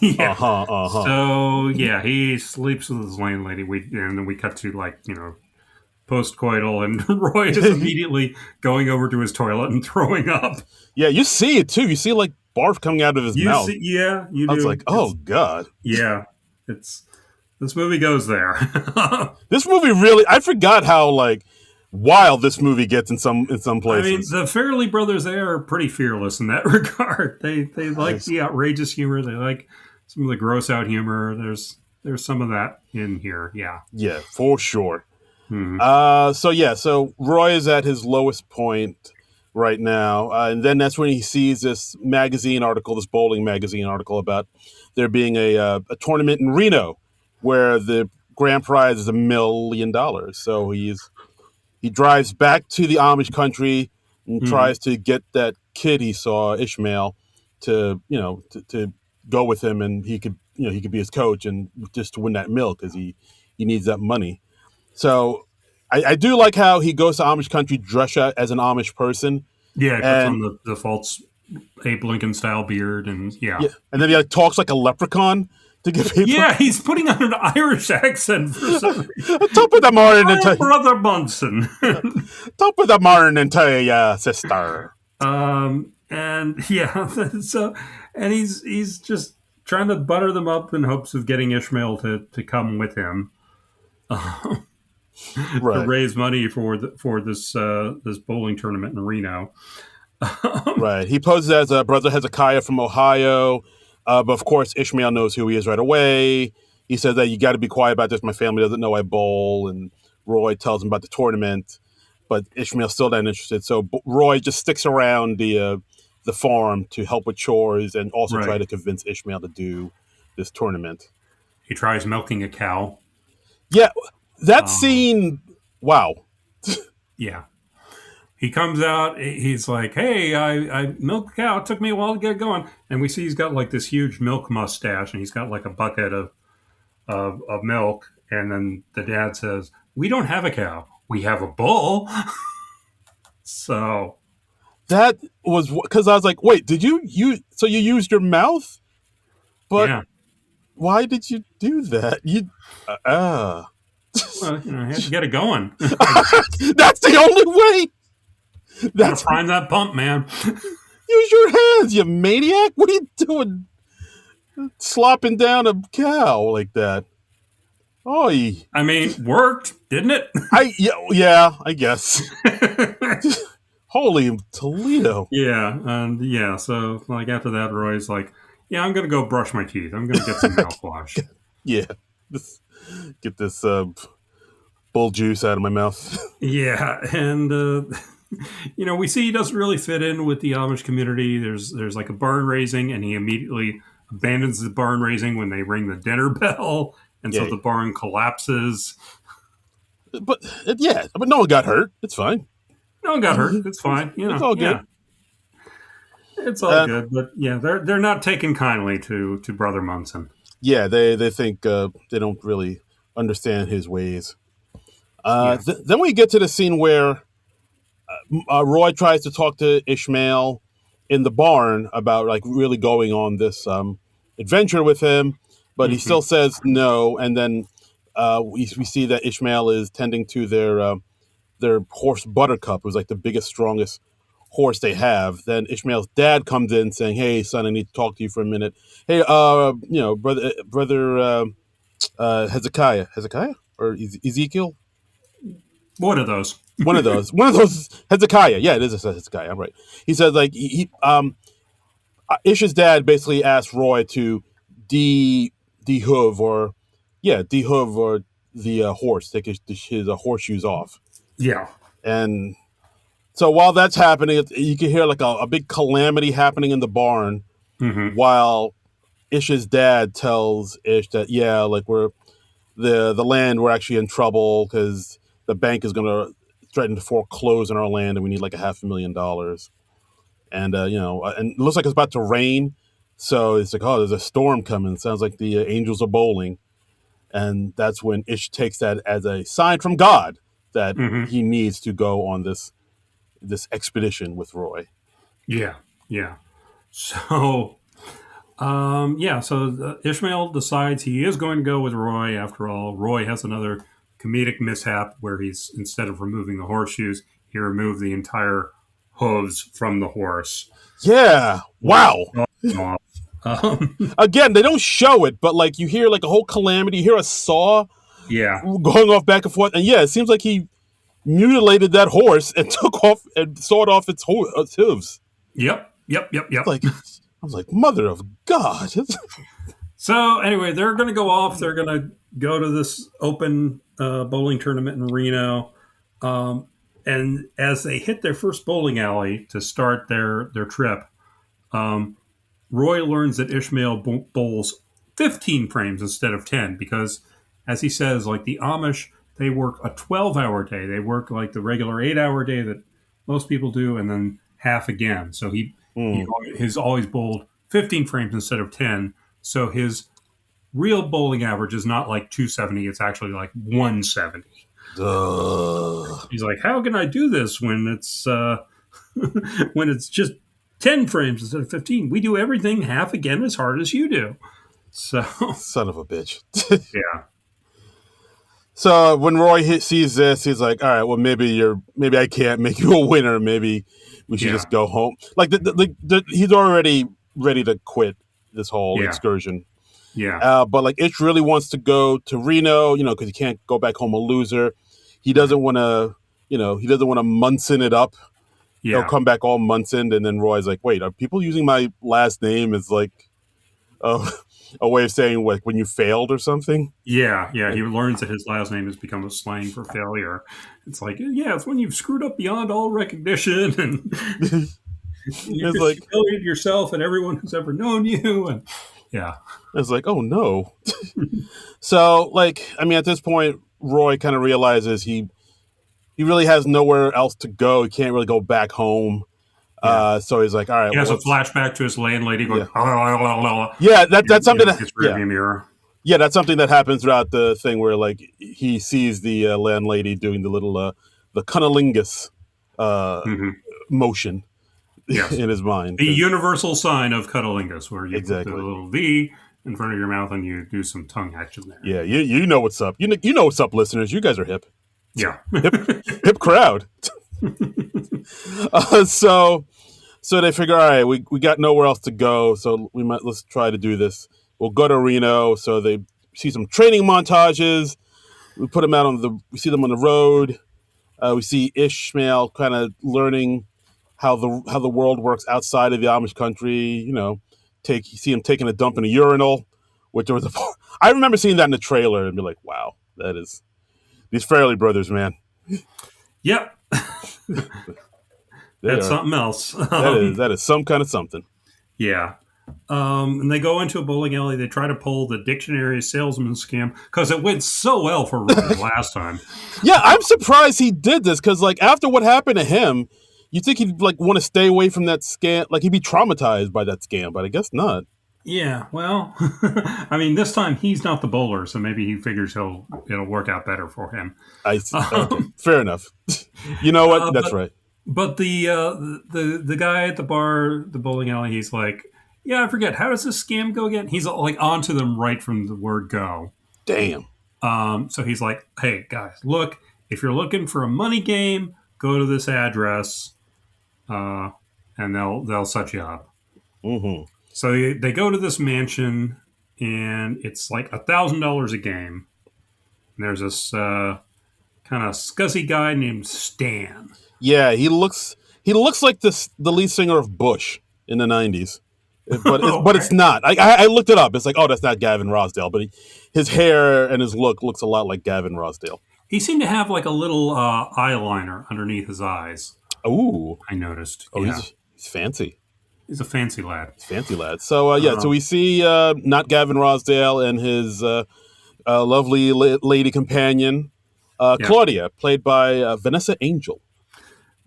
Yeah. Uh-huh. So he sleeps with his landlady. And then we cut to post-coital, and Roy is immediately going over to his toilet and throwing up. Yeah, you see it too. You see like barf coming out of his mouth. You do. I was like, oh god. Yeah, this movie goes there. This movie really. I forgot how wild this movie gets in some places. I mean, the Farrelly brothers, they are pretty fearless in that regard. They like the outrageous humor. They like some of the gross out humor. There's some of that in here. Yeah. Yeah, for sure. Mm-hmm. So Roy is at his lowest point right now, and then that's when he sees this bowling magazine article about there being a tournament in Reno where the grand prize is $1 million. So he drives back to the Amish country and tries to get that kid he saw, Ishmael, to go with him, and he could be his coach and just to win that mill because he needs that money. So I do like how he goes to Amish country dressed as an Amish person. Yeah, puts on the false Abe Lincoln style beard, and and then he talks like a leprechaun to give people. Yeah, he's putting on an Irish accent for some reason. Top of the morning, Brother Bunsen. Top of the morning to you, sister. And he's just trying to butter them up in hopes of getting Ishmael to come with him. To raise money for this bowling tournament in Reno. Right. He poses as a brother Hezekiah from Ohio, but of course Ishmael knows who he is right away. He says that you got to be quiet about this. My family doesn't know I bowl, and Roy tells him about the tournament, but Ishmael's still not interested. So Roy just sticks around the the farm to help with chores and also try Right. to convince Ishmael to do this tournament. He tries milking a cow. Yeah, that Um, scene. Wow. yeah. He comes out. He's like, "Hey, I milked a cow. It took me a while to get going." And we see he's got like this huge milk mustache, and he's got like a bucket of milk. And then the dad says, "We don't have a cow. We have a bull." So That was because I was like, wait, did you use? So you used your mouth, but yeah. why did you do that? You, uh, Well, you know, I had to get it going. that's the only way. Got to That's prime that pump, man. use your hands, you maniac. What are you doing? Slopping down a cow like that? Oh, I mean, worked, didn't it? yeah, I guess. Holy Toledo! Yeah, and yeah. So like after that, Roy's like, "Yeah, I'm gonna go brush my teeth. I'm gonna get some mouthwash." Yeah, this, get this bull juice out of my mouth. Yeah, and we see he doesn't really fit in with the Amish community. There's like a barn raising, and he immediately abandons the barn raising when they ring the dinner bell, and so Yeah, the barn collapses. but yeah, but no one got hurt. It's fine. No one got hurt. It's fine. It's all Yeah, good. it's all Uh, good. But yeah, they're not taking kindly to Brother Munson. yeah, they think they don't really understand his ways. Yeah. Then we get to the scene where Roy tries to talk to Ishmael in the barn about like really going on this adventure with him, but he Hmm. still says no. And then we see that Ishmael is tending to their horse Buttercup, who's like the biggest, strongest horse they have. Then Ishmael's dad comes in saying, "Hey, son, I need to talk to you for a minute. Hey, brother Hezekiah or Ezekiel." One of those. One of those Hezekiah. Yeah, it is a Hezekiah. I'm right. He said like Ish's dad basically asked Roy to de dehoof or dehoof or the horse, take his horseshoes off. Yeah. And so while that's happening, you can hear like a big calamity happening in the barn Hmm. while Ish's dad tells Ish that like the land, we're actually in trouble because the bank is going to threaten to foreclose on our land and we need like $500,000. And and it looks like it's about to rain, so it's like, oh, there's a storm coming. Sounds like the angels are bowling. And that's when Ish takes that as a sign from God that Hmm. he needs to go on this expedition with Roy. Yeah. Yeah. So so Ishmael decides he is going to go with Roy. After all, Roy has another comedic mishap where he's, instead of removing the horseshoes, he removed the entire hooves from the horse. Yeah. Which Wow. off. Um, Again, they don't show it, but like you hear like a whole calamity, you hear a saw yeah. going off back and forth, and yeah, it seems like he mutilated that horse and took off and sawed off its hooves. Yep. Yep. Yep. Yep. Like I was like, mother of God. So anyway, they're going to go off. They're going to go to this open bowling tournament in Reno. And as they hit their first bowling alley to start their trip, um, Roy learns that Ishmael bowls 15 frames instead of 10 because, as he says, like the Amish, they work a 12-hour day. They work like the regular 8-hour day that most people do, and then half again. So he Mm. he's always bowled 15 frames instead of 10. So his real bowling average is not like 270; it's actually like 170. Ugh. He's like, "How can I do this when it's when it's just 10 frames instead of 15? We do everything half again as hard as you do." So Son of a bitch. yeah, So when Roy sees this, he's like, "All right, well, maybe I can't make you a winner. Maybe we should yeah, just go home." Like he's already ready to quit this whole yeah, excursion. yeah, But like Itch really wants to go to Reno, because he can't go back home a loser. He doesn't want to, he doesn't want to Munson it up. He'll yeah, come back all Munson, and then Roy's like, "Wait, are people using my last name as like a, a way of saying like when you failed or something?" yeah, yeah. He learns that his last name has become a slang for failure. It's like, yeah, it's when you've screwed up beyond all recognition, and You It's just like, humiliated yourself and everyone who's ever known you. And yeah. it's like, oh no. So, like, I mean, at this point, Roy kind of realizes he really has nowhere else to go. He can't really go back home. Yeah. So he's like, all right, He well, has a let's. flashback to his landlady going, Yeah, yeah. That's in something that his yeah, rearview mirror. yeah. That's something that happens throughout the thing where like he sees the landlady doing the little the cunnilingus uh, Hmm. motion Yes. in his mind. The universal sign of cuddlingus, where you put the Exactly. little V in front of your mouth and you do some tongue action there. Yeah, you know what's up. You know what's up, listeners. You guys are hip, Yeah. hip crowd. So they figure, all right, we got nowhere else to go, so let's try to do this. We'll go to Reno. So they see some training montages. We put them out we see them on the road. We see Ishmael kind of learning how the world works outside of the Amish country. You see him taking a dump in a urinal, which was I remember seeing that in the trailer and be like, wow, that is these Fairley brothers, man. Yep. That's something else. That is some kind of something. Yeah. And they go into a bowling alley. They try to pull the dictionary salesman scam because it went so well for Rudy last time. Yeah, I'm surprised he did this because, like, after what happened to him, you think he'd like want to stay away from that scam. Like, he'd be traumatized by that scam, but I guess not. Yeah, well, I mean, this time he's not the bowler, so maybe he figures it'll work out better for him. Okay, fair enough. You know what? That's right. But the guy at the bar, the bowling alley, he's like, yeah, I forget, how does this scam go again? He's like onto them right from the word go. Damn. So he's like, hey guys, look, if you're looking for a money game, go to this address, and they'll set you up. Mm-hmm. So they go to this mansion, and it's like $1,000 a game. And there's this kind of scuzzy guy named Stan. Yeah, he looks like the lead singer of Bush in the '90s, but it's not. I looked it up. It's like, oh, that's not Gavin Rossdale, but his hair and his look looks a lot like Gavin Rossdale. He seemed to have like a little eyeliner underneath his eyes. Ooh, I noticed. Oh, yeah. he's fancy. He's a fancy lad. Fancy lad. So so we see not Gavin Rossdale and his lovely lady companion Claudia, played by Vanessa Angel.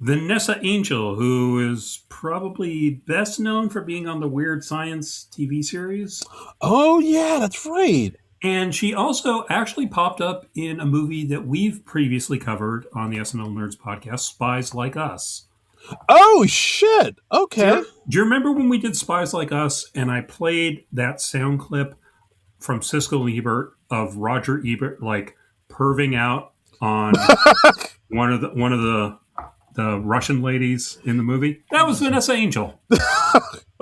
Vanessa Angel, who is probably best known for being on the Weird Science TV series. Oh yeah, that's right. And she also actually popped up in a movie that we've previously covered on the SNL Nerds podcast, Spies Like Us. Oh, shit. Okay. Do you remember when we did Spies Like Us and I played that sound clip from Siskel and Ebert of Roger Ebert like perving out on one of the Russian ladies in the movie? That was Vanessa Angel.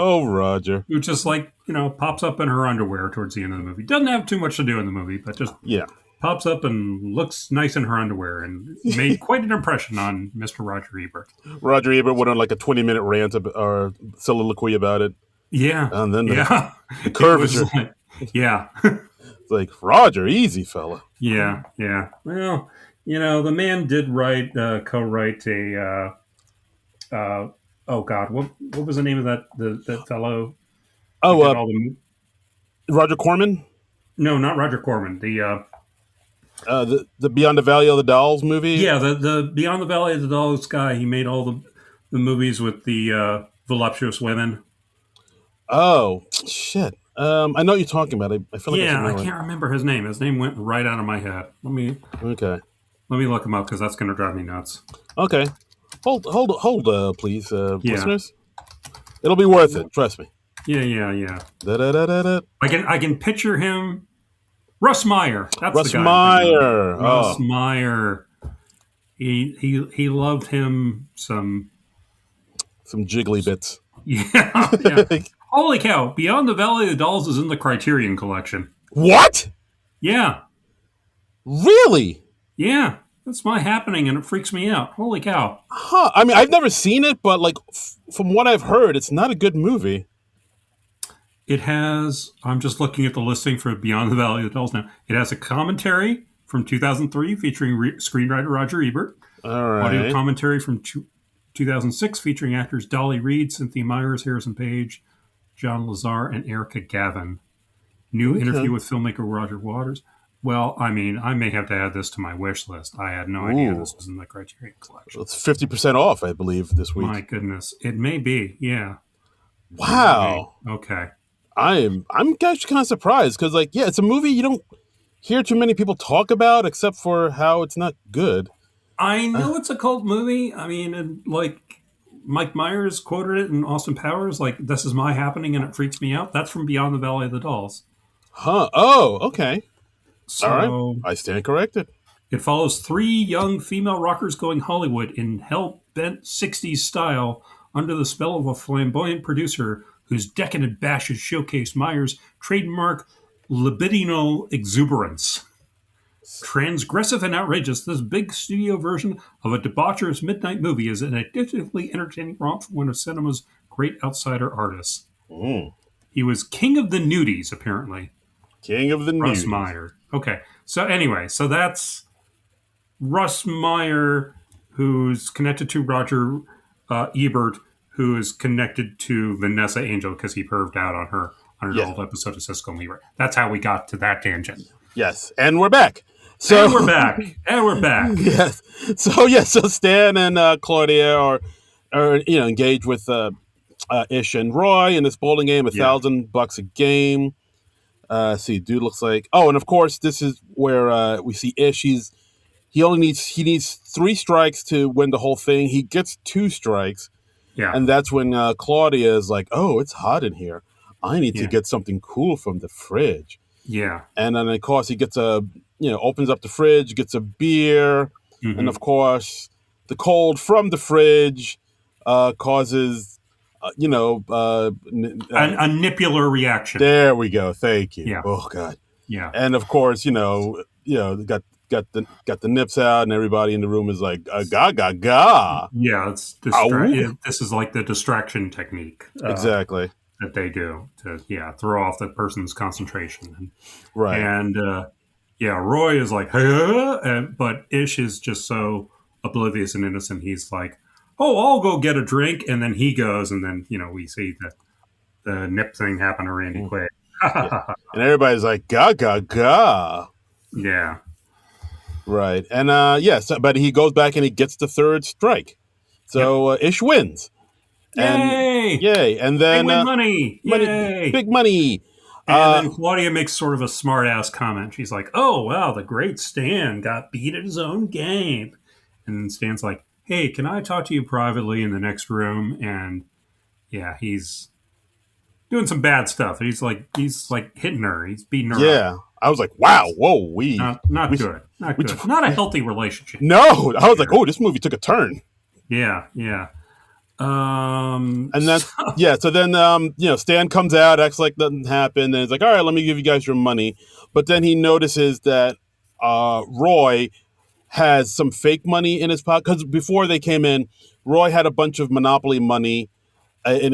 Oh, Roger. Who just like, pops up in her underwear towards the end of the movie. Doesn't have too much to do in the movie, but just pops up and looks nice in her underwear and made quite an impression on Mr. Roger Ebert. Roger Ebert went on like a 20-minute rant or soliloquy about it. Yeah. And then the curvature. It's like, Roger, easy fella. Yeah, yeah. Well, the man did co-write a, oh God, what was the name of that fellow? Oh, Roger Corman? No, not Roger Corman. The Beyond the Valley of the Dolls movie? Yeah, the Beyond the Valley of the Dolls guy. He made all the movies with the voluptuous women. Oh, shit. I know what you're talking about. I feel like I can't remember his name. His name went right out of my head. Let me look him up because that's going to drive me nuts. Okay. Hold, please, listeners. It'll be worth it. Trust me. Yeah. Da-da-da-da-da. I can picture him. Russ Meyer. That's Russ the guy. Meyer. Russ Meyer. He loved him some jiggly bits. Yeah. Holy cow! Beyond the Valley of the Dolls is in the Criterion Collection. What? Yeah. Really? Yeah. That's my happening, and it freaks me out. Holy cow! Huh? I mean, I've never seen it, but like from what I've heard, it's not a good movie. It has. I'm just looking at the listing for Beyond the Valley of the Dolls now. It has a commentary from 2003 featuring screenwriter Roger Ebert. All right. Audio commentary from 2006, featuring actors Dolly Reed, Cynthia Myers, Harrison Page, John Lazar, and Erica Gavin. New interview with filmmaker Roger Waters. Well, I mean, I may have to add this to my wish list. I had no idea this was in the Criterion Collection. It's 50% off, I believe, this week. My goodness. It may be, yeah. Wow. Okay. I'm actually kind of surprised because, like, yeah, it's a movie you don't hear too many people talk about except for how it's not good. I know it's a cult movie. I mean, and like Mike Myers quoted it in Austin Powers, like, this is my happening and it freaks me out. That's from Beyond the Valley of the Dolls. Huh. Oh, okay. So, all right. I stand corrected. It follows 3 young female rockers going Hollywood in hell-bent 60s style under the spell of a flamboyant producer whose decadent bashes showcase Myers' trademark libidinal exuberance. Transgressive and outrageous, this big studio version of a debaucherous midnight movie is an addictively entertaining romp for one of cinema's great outsider artists. He was king of the nudies, apparently. King of the nudies. Russ Meyer. Okay, so anyway, so that's Russ Meyer, who's connected to Roger Ebert, who is connected to Vanessa Angel because he perved out on her on an old episode of Siskel and Ebert. That's how we got to that tangent. Yes, and we're back. So and we're back. And we're back. Yes. So Stan and Claudia are engaged with Ish and Roy in this bowling game, $1,000 a game. See, dude looks like. Oh, and of course, this is where we see Ish. He needs 3 strikes to win the whole thing. He gets 2 strikes. Yeah. And that's when Claudia is like, "Oh, it's hot in here. I need to get something cool from the fridge." Yeah. And then of course he gets opens up the fridge, gets a beer, and of course the cold from the fridge causes a nippular reaction. There we go. Thank you. Yeah. Oh God. Yeah. And of course, got the nips out, and everybody in the room is like, "Ga ga ga." Yeah, this is like the distraction technique. Exactly. That they do to throw off the person's concentration. Right. And Roy is like, huh? But Ish is just so oblivious and innocent. He's like, "Oh, I'll go get a drink," and then he goes, and then we see the nip thing happen to Randy Quaid. And everybody's like, "Ga ga ga." Yeah. Right. And but he goes back and he gets the 3rd strike. So Ish wins. Yay! Yay! And then they win money. Yay! Big money. And then Claudia makes sort of a smart-ass comment. She's like, "Oh, wow, the great Stan got beat at his own game." And then Stan's like, "Hey, can I talk to you privately in the next room?" And he's doing some bad stuff. He's like hitting her. He's beating her up. I was like, "Wow, whoa, not good. Not good. Not a healthy relationship." No, I was like, "Oh, this movie took a turn." Yeah. And then so then Stan comes out, acts like nothing happened, and he's like, "All right, let me give you guys your money." But then he notices that Roy has some fake money in his pocket, because before they came in, Roy had a bunch of Monopoly money in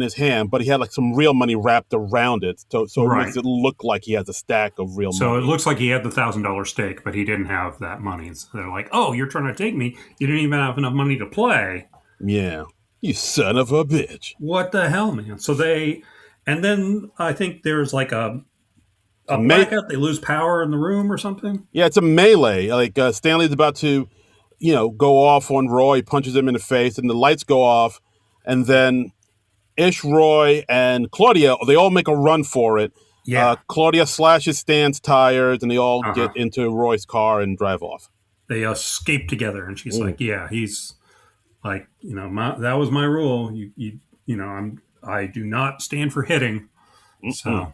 his hand, but he had like some real money wrapped around it, so it makes it look like he has a stack of real money. So it looks like he had the $1,000 stake, but he didn't have that money. So they're like, "Oh, you're trying to take me? You didn't even have enough money to play." Yeah, you son of a bitch! What the hell, man? So and then I think there's like a blackout. They lose power in the room or something. Yeah, it's a melee. Like Stanley's about to, go off on Roy, punches him in the face, and the lights go off, and then Ish, Roy, and Claudia, they all make a run for it. Yeah. Claudia slashes Stan's tires, and they all get into Roy's car and drive off. They escape together, and she's like, "Yeah, he's like, that was my rule. I do not stand for hitting." So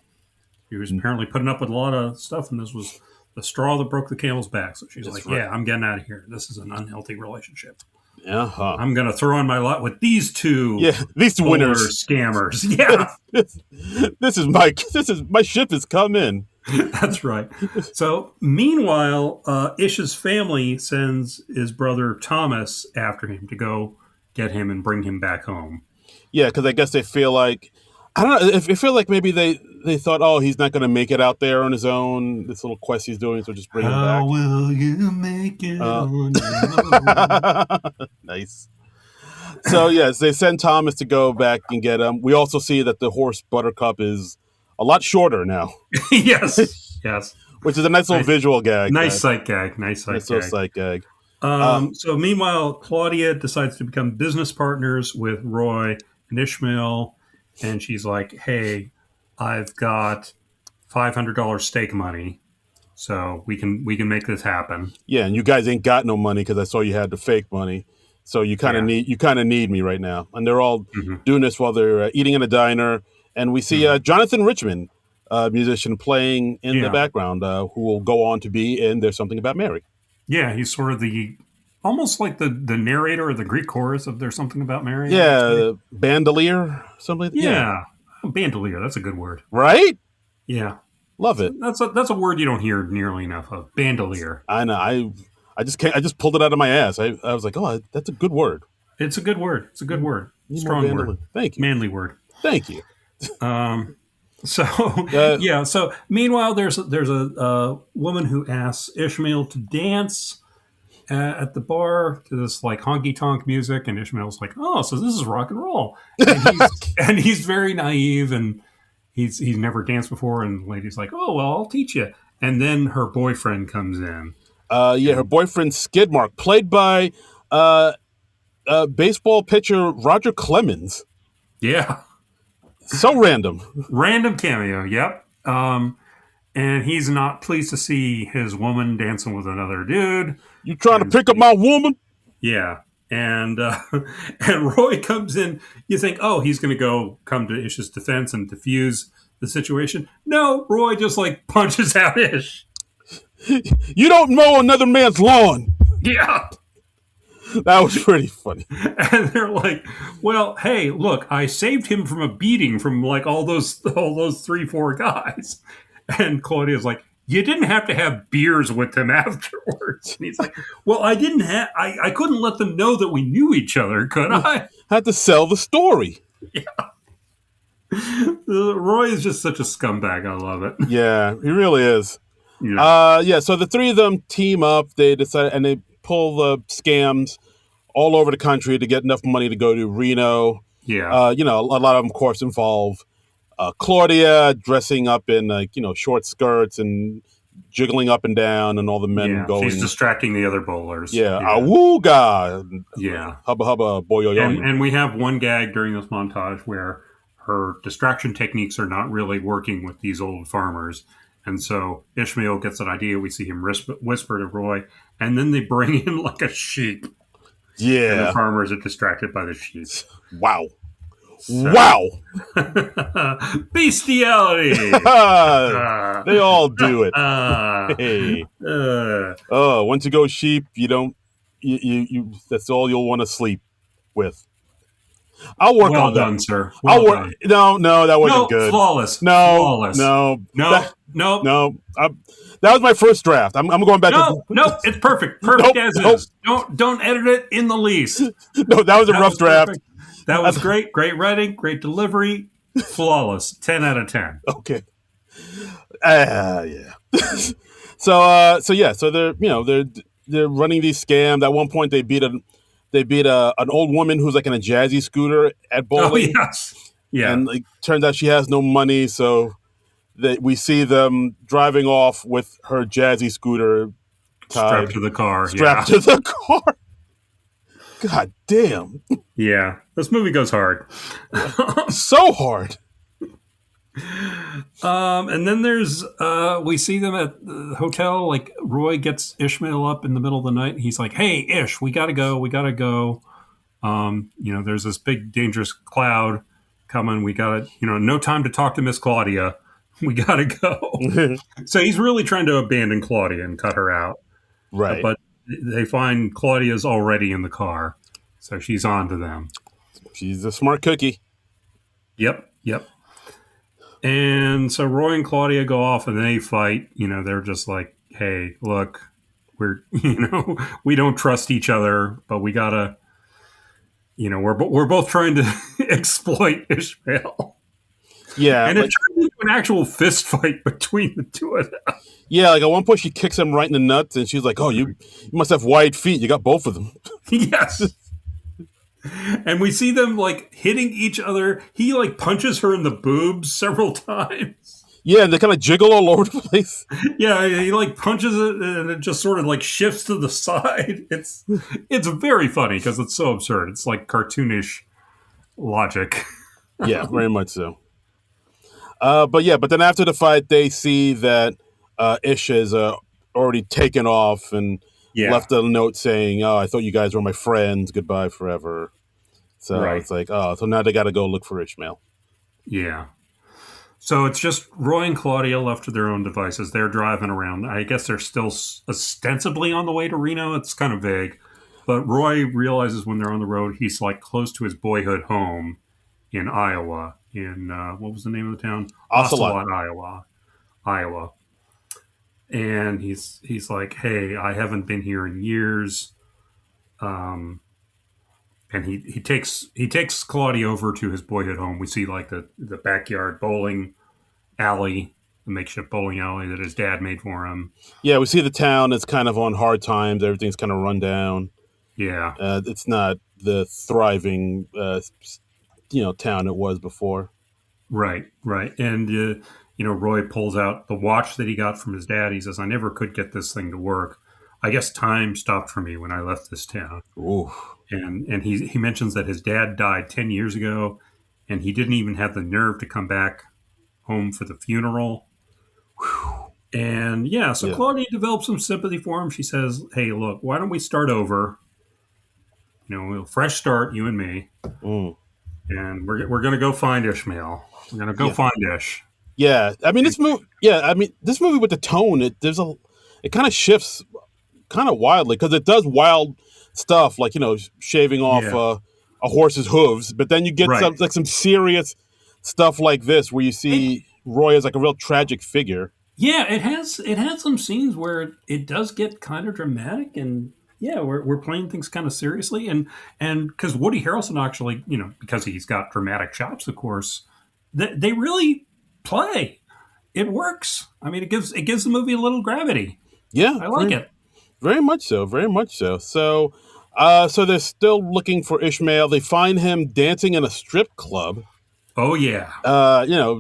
he was apparently putting up with a lot of stuff, and this was the straw that broke the camel's back. So she's like, "Yeah, I'm getting out of here. This is an unhealthy relationship. I'm going to throw on my lot with these two. Yeah, these two winners, scammers. Yeah, this is my ship has come in." That's right. So meanwhile, Ish's family sends his brother Thomas after him to go get him and bring him back home. Yeah, because I guess they feel like, I don't know, if I feel like maybe they thought, "Oh, he's not going to make it out there on his own, this little quest he's doing, so just bring him back." How will you make it on your own? Nice. So yes, they send Thomas to go back and get him. We also see that the horse Buttercup is a lot shorter now, Yes, yes. which is a nice little Nice, visual gag. nice sight gag. Nice sight Nice little gag. sight gag. So meanwhile, Claudia decides to become business partners with Roy and Ishmael, and she's like, "Hey, I've got $500 stake money, so we can make this happen." Yeah, and you guys ain't got no money because I saw you had the fake money, so you kind of need me right now. And they're all doing this while they're eating in a diner, and we see Jonathan Richman, musician, playing in the background, who will go on to be in "There's Something About Mary." Yeah, he's sort of almost like the narrator of the Greek chorus of "There's Something About Mary." Yeah, bandolier, something. Yeah, bandolier. That's a good word, right? Yeah, love it. That's a word you don't hear nearly enough of. Bandolier. I know. I just pulled it out of my ass. I was like, oh, that's a good word. It's a good word. It's a good word. Strong word. Thank you. Manly word. Thank you. So yeah. So meanwhile, there's a woman who asks Ishmael to dance at the bar to this like honky tonk music, and Ishmael's like, "Oh, so this is rock and roll," and he's very naive, and he's never danced before, and the lady's like, "Oh, well, I'll teach you." And then her boyfriend comes in. Her boyfriend Skidmark, played by baseball pitcher Roger Clemens. Yeah. So random. Random cameo, yep. And he's not pleased to see his woman dancing with another dude. You trying to pick up my woman? Yeah. And and Roy comes in. You think, oh, he's going to come to Ish's defense and defuse the situation. No, Roy just like punches out Ish. You don't mow another man's lawn. Yeah. That was pretty funny. And they're like, well, hey, look, I saved him from a beating from like all those 3-4 guys. And Claudia's like, you didn't have to have beers with them afterwards. And he's like, well, I couldn't let them know that we knew each other, could I? Had to sell the story. Yeah. Roy is just such a scumbag. I love it. Yeah, he really is. Yeah. So the three of them team up. They decide, and they pull the scams all over the country to get enough money to go to Reno. Yeah. A lot of them, of course, involve Claudia dressing up in short skirts and jiggling up and down, and all the men going. She's distracting the other bowlers. Yeah, awooga. Yeah, hubba hubba, boyo. And we have one gag during this montage where her distraction techniques are not really working with these old farmers. And so Ishmael gets an idea. We see him whisper to Roy, and then they bring in like a sheep. Yeah. And the farmers are distracted by the sheep. Wow. Wow. Bestiality. They all do it. Hey. Once you go sheep, you don't, you that's all you'll want to sleep with. I'll work on that. Well done, sir. I'll work. No, that wasn't good. Flawless. No, flawless. No. That was my first draft. I'm going back. No, it's perfect. Perfect as is. Don't edit it in the least. No, that was a rough draft. Perfect. That was great. Great writing. Great delivery. Flawless. 10 out of 10. Okay. Yeah. So they're running these scams. At one point, they beat an old woman who's like in a jazzy scooter at bowling. Oh, yes. Yeah. And turns out she has no money, so we see them driving off with her jazzy scooter strapped to the car. To the car. God damn. Yeah. This movie goes hard. So hard. And then there's we see them at the hotel. Like Roy gets Ishmael up in the middle of the night. He's like, "Hey, Ish, we gotta go. There's this big dangerous cloud coming. We gotta, no time to talk to Miss Claudia. We gotta go." So he's really trying to abandon Claudia and cut her out. Right. But they find Claudia's already in the car, so she's on to them. She's a smart cookie. Yep. And so Roy and Claudia go off and they fight. They're just like, hey, look, we're, we don't trust each other, but we gotta, we're both trying to exploit Ishmael. Yeah. And it turned into an actual fist fight between the two of them. Yeah, like at one point she kicks him right in the nuts and she's like, oh, you must have wide feet. You got both of them. Yes. And we see them like hitting each other. He like punches her in the boobs several times. Yeah, and they kind of jiggle all over the place. Yeah, he like punches it and it just sort of like shifts to the side. It's very funny because it's so absurd. It's like cartoonish logic. Yeah, very much so. But then after the fight, they see that Ish is already taken off and Yeah, left a note saying, "Oh, I thought you guys were my friends. Goodbye forever." So right. it's like, oh, so now they got to go look for Ishmael. Yeah. So it's just Roy and Claudia left to their own devices. They're driving around. I guess they're still ostensibly on the way to Reno. It's kind of vague. But Roy realizes when they're on the road, he's like close to his boyhood home in Iowa. In what was the name of the town? Ocelot. Ocelot, Iowa. Iowa. And he's like, "Hey, I haven't been here in years." Um, and he takes Claudia over to his boyhood home. We see like the backyard bowling alley, the makeshift bowling alley that his dad made for him. Yeah, we see the town is kind of on hard times. Everything's kind of run down. Yeah, It's not the thriving, town it was before. right, right. And Roy pulls out the watch that he got from his dad. He says, "I never could get this thing to work. I guess time stopped for me when I left this town." Ooh. And he mentions that his dad died 10 years ago, and he didn't even have the nerve to come back home for the funeral. And yeah, so Yeah. Claudia develops some sympathy for him. She says, "Hey, look, why don't we start over? We'll fresh start, you and me, Mm. and we're gonna go find Ishmael. We're gonna go Yeah. find Ish." Yeah. I mean, this movie. Yeah. I mean, this movie with the tone, it kind of shifts kind of wildly because it does wild stuff like shaving off Yeah, a horse's hooves, but then you get right. some serious stuff like this where you It, see Roy as like a real tragic figure. yeah, it has some scenes where it does get kind of dramatic, and yeah, we're playing things kind of seriously, and because Woody Harrelson actually, because he's got dramatic chops, of course, they really play. It works. I mean, it gives the movie a little gravity. Yeah, I like it. very much so, very much so. So they're still looking for Ishmael. They find him dancing in a strip club. Oh yeah,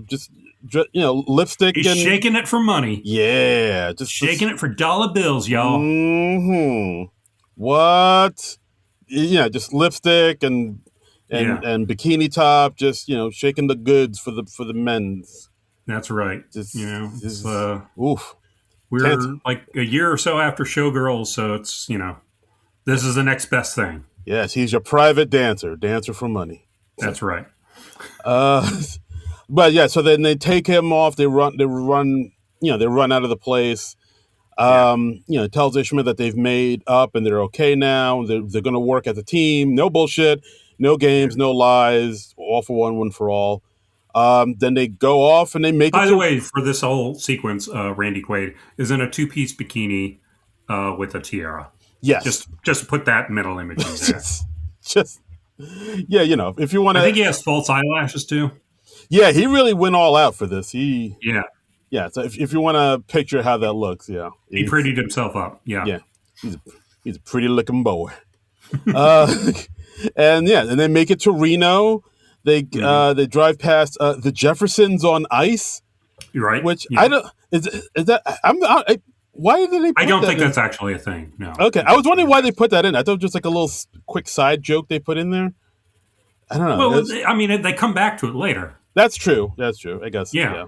Just lipstick he's and shaking it for money, yeah, shaking it for dollar bills, y'all. hmm What? Yeah, just lipstick and Yeah, bikini top, just shaking the goods for the men's. that's right. It's Just oof. Tense. we're like a year or so after Showgirls, so it's this is the next best thing. Yes, he's your private dancer for money. That's right. Uh, but yeah, so then they take him off. They run out of the place. Yeah, Tells Ishmael that they've made up and they're okay now. They're going to work as a team. No bullshit, no yeah. games, no lies. All for one for all. Then they go off and they make it By the to. way, for this whole sequence, Randy Quaid is in a two-piece bikini with a tiara. Yes. Just put that mental image in there. just yeah, if you want I think to. he has false eyelashes too. Yeah, he really went all out for this. Yeah, So if you want to picture how that looks, yeah, he prettied himself up. Yeah, yeah, he's a pretty looking boy. Uh, and they make it to Reno. They drive past the Jeffersons on ice, you're right. which Yeah, I don't is that why did they? I Put don't that think in? that's actually a thing. No. Okay, I was wondering why they put that in. I thought it was just like a little quick side joke they put in there. I don't know. Well, I mean, they come back to it later. That's true. That's true. I guess. Yeah. Yeah.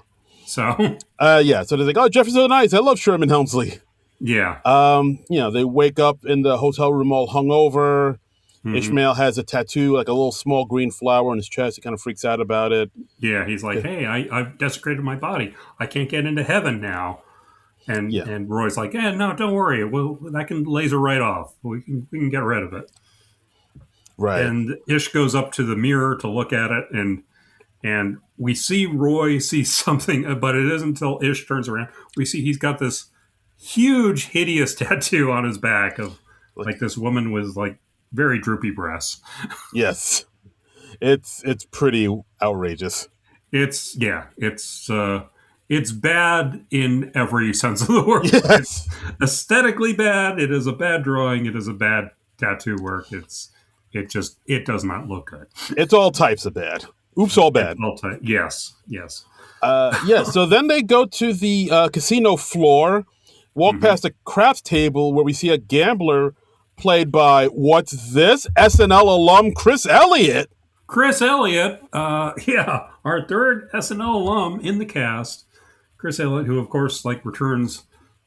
So, Yeah. So they're like, oh, Jefferson on ice. I love Sherman Helmsley. yeah. They wake up in the hotel room all hungover. Hmm. Ishmael has a tattoo, like a little small green flower on his chest. He kind of freaks out about it. Yeah. He's like, "Hey, I've desecrated my body. I can't get into heaven now." And Yeah. and Roy's like, no, don't worry. Well, that can laser right off. We can get rid of it. Right. And Ish goes up to the mirror to look at it, and we see Roy see something, but it isn't until Ish turns around we see he's got this huge, hideous tattoo on his back of like this woman with like very droopy breasts. Yes. It's pretty outrageous. It's bad in every sense of the word. It's Yes. aesthetically bad. It is a bad drawing. It is a bad tattoo work. It's it does not look good. It's all types of bad. Oops, all bad. Yes. Yeah, so then they go to the casino floor, walk past a craps table where we see a gambler played by, what's this? SNL alum Chris Elliott. Chris Elliott, yeah, our third SNL alum in the cast. Chris Elliott, who of course returns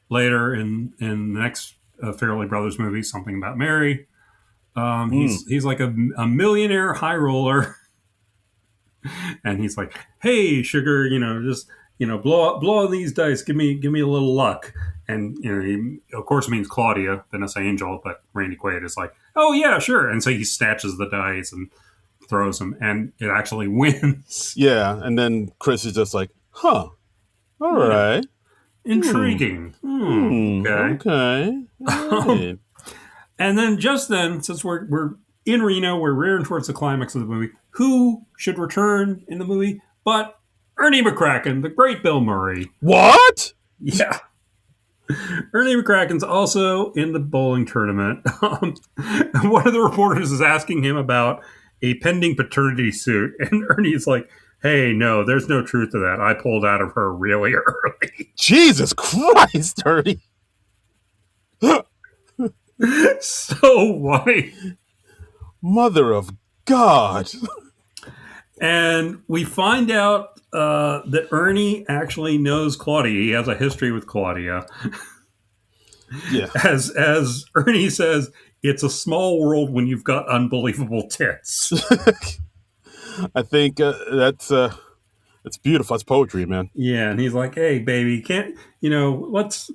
later in the next Farrelly Brothers movie, Something About Mary. He's like a millionaire high roller, and he's like, "Hey, sugar, just blow these dice. Give me a little luck." And he of course means Claudia, Vanessa Angel, but Randy Quaid is like, "Oh yeah, sure." And so he snatches the dice and throws them, and it actually wins. Yeah, and then Chris is just like, "Huh, all right, intriguing." Okay. Right. And then just then, since we're in Reno, we're rearing towards the climax of the movie. Who should return in the movie but Ernie McCracken, the great Bill Murray? What? Yeah. Ernie McCracken's also in the bowling tournament. One of the reporters is asking him about a pending paternity suit, and Ernie's like, "Hey, no, there's no truth to that. I pulled out of her really early." Jesus Christ, Ernie. So white. Mother of God. And we find out that Ernie actually knows Claudia. He has a history with Claudia. Yeah. As Ernie says, it's a small world when you've got unbelievable tits. I think that's beautiful. That's poetry, man. Yeah, and he's like, "Hey, baby, let's...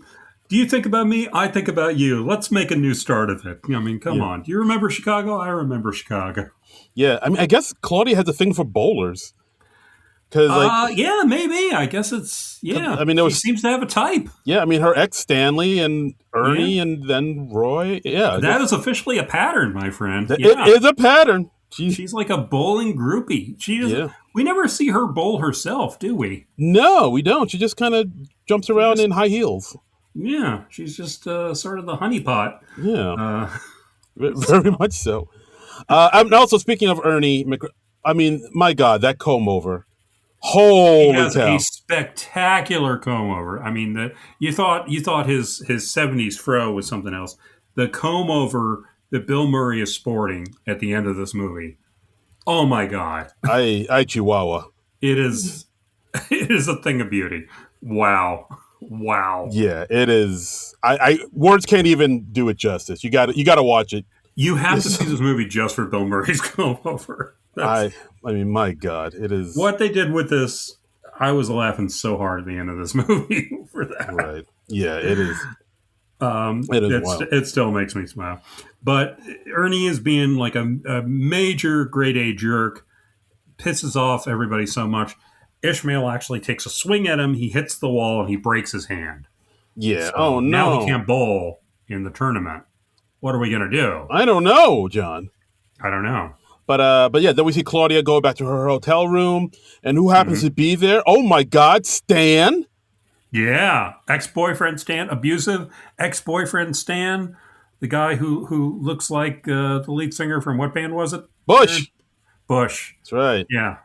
Do you think about me? I think about you. Let's make a new start of it." I mean, come on. Do you remember Chicago? I remember Chicago. Yeah, I mean, I guess Claudia has a thing for bowlers. Yeah, maybe. I guess it's, yeah. I mean, she seems to have a type. Yeah, I mean, her ex Stanley and Ernie and then Roy. Yeah. That is officially a pattern, my friend. It is a pattern. She's like a bowling groupie. We never see her bowl herself, do we? No, we don't. She just kind of jumps around in high heels. Yeah, she's just sort of the honeypot. Yeah, very much so. I'm also, speaking of Ernie, I mean, my God, that comb over. Holy cow. He has a spectacular comb over. I mean, you thought his 70s fro was something else. The comb over that Bill Murray is sporting at the end of this movie. Oh my God. I Chihuahua. It is a thing of beauty. Wow. Yeah, it is. I words can't even do it justice. You got to watch it. You have to see this movie just for Bill Murray's comb over. I mean, my God, it is. What they did with this, I was laughing so hard at the end of this movie for that. Right. Yeah, it is. It still makes me smile. But Ernie is being like a major grade A jerk, pisses off everybody so much. Ishmael actually takes a swing at him. He hits the wall and he breaks his hand. Yeah. So oh, no. Now he can't bowl in the tournament. What are we going to do? I don't know, John. I don't know. But yeah, then we see Claudia go back to her hotel room. And who happens to be there? Oh, my God, Stan. Yeah. Ex-boyfriend Stan. Abusive ex-boyfriend Stan. The guy who looks like the lead singer from what band was it? Bush. That's right. Yeah.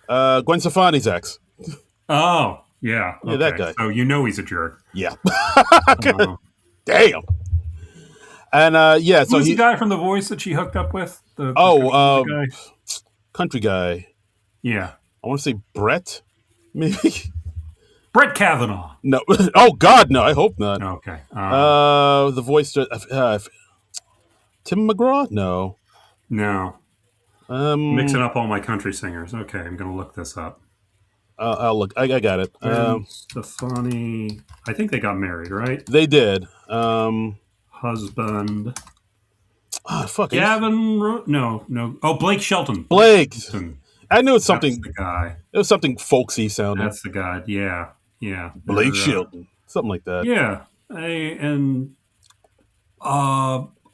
Gwen Stefani's ex. Oh, yeah. Yeah, that guy. So he's a jerk. Yeah. Damn. And yeah, so who's the guy from The Voice that she hooked up with? The guy? Country guy. Yeah. I want to say Brett, maybe. Brett Kavanaugh. No. Oh God, no. I hope not. Okay. The Voice. Tim McGraw? No. Mixing up all my country singers. Okay, I'm going to look this up. I'll look. I got it. Stefani. I think they got married, right? They did. Husband. Fuck. Gavin. No. Oh, Blake Shelton. Blake. I knew it's something. That's the guy. It was something folksy sounding. That's the guy. Yeah. Blake Shelton. Something like that. Yeah.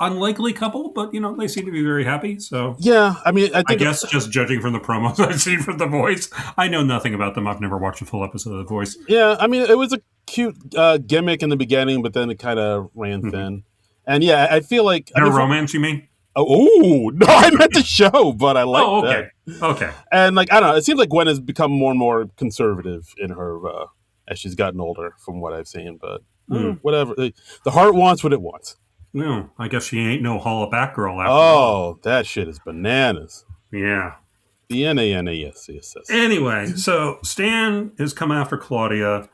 Unlikely couple, but they seem to be very happy. So yeah, I mean, I guess just judging from the promos I've seen from The Voice, I know nothing about them. I've never watched a full episode of The Voice. Yeah, I mean, it was a cute gimmick in the beginning, but then it kind of ran thin. And yeah, I feel like romance, you mean? Oh, no, I meant the show, but I like Okay. that. Okay. And like I don't know, it seems like Gwen has become more and more conservative in her as she's gotten older, from what I've seen. But whatever, the heart wants what it wants. No, I guess she ain't no holla back girl after all. Oh, that shit is bananas. Yeah. BNANAS. Anyway, so Stan has come after Claudia,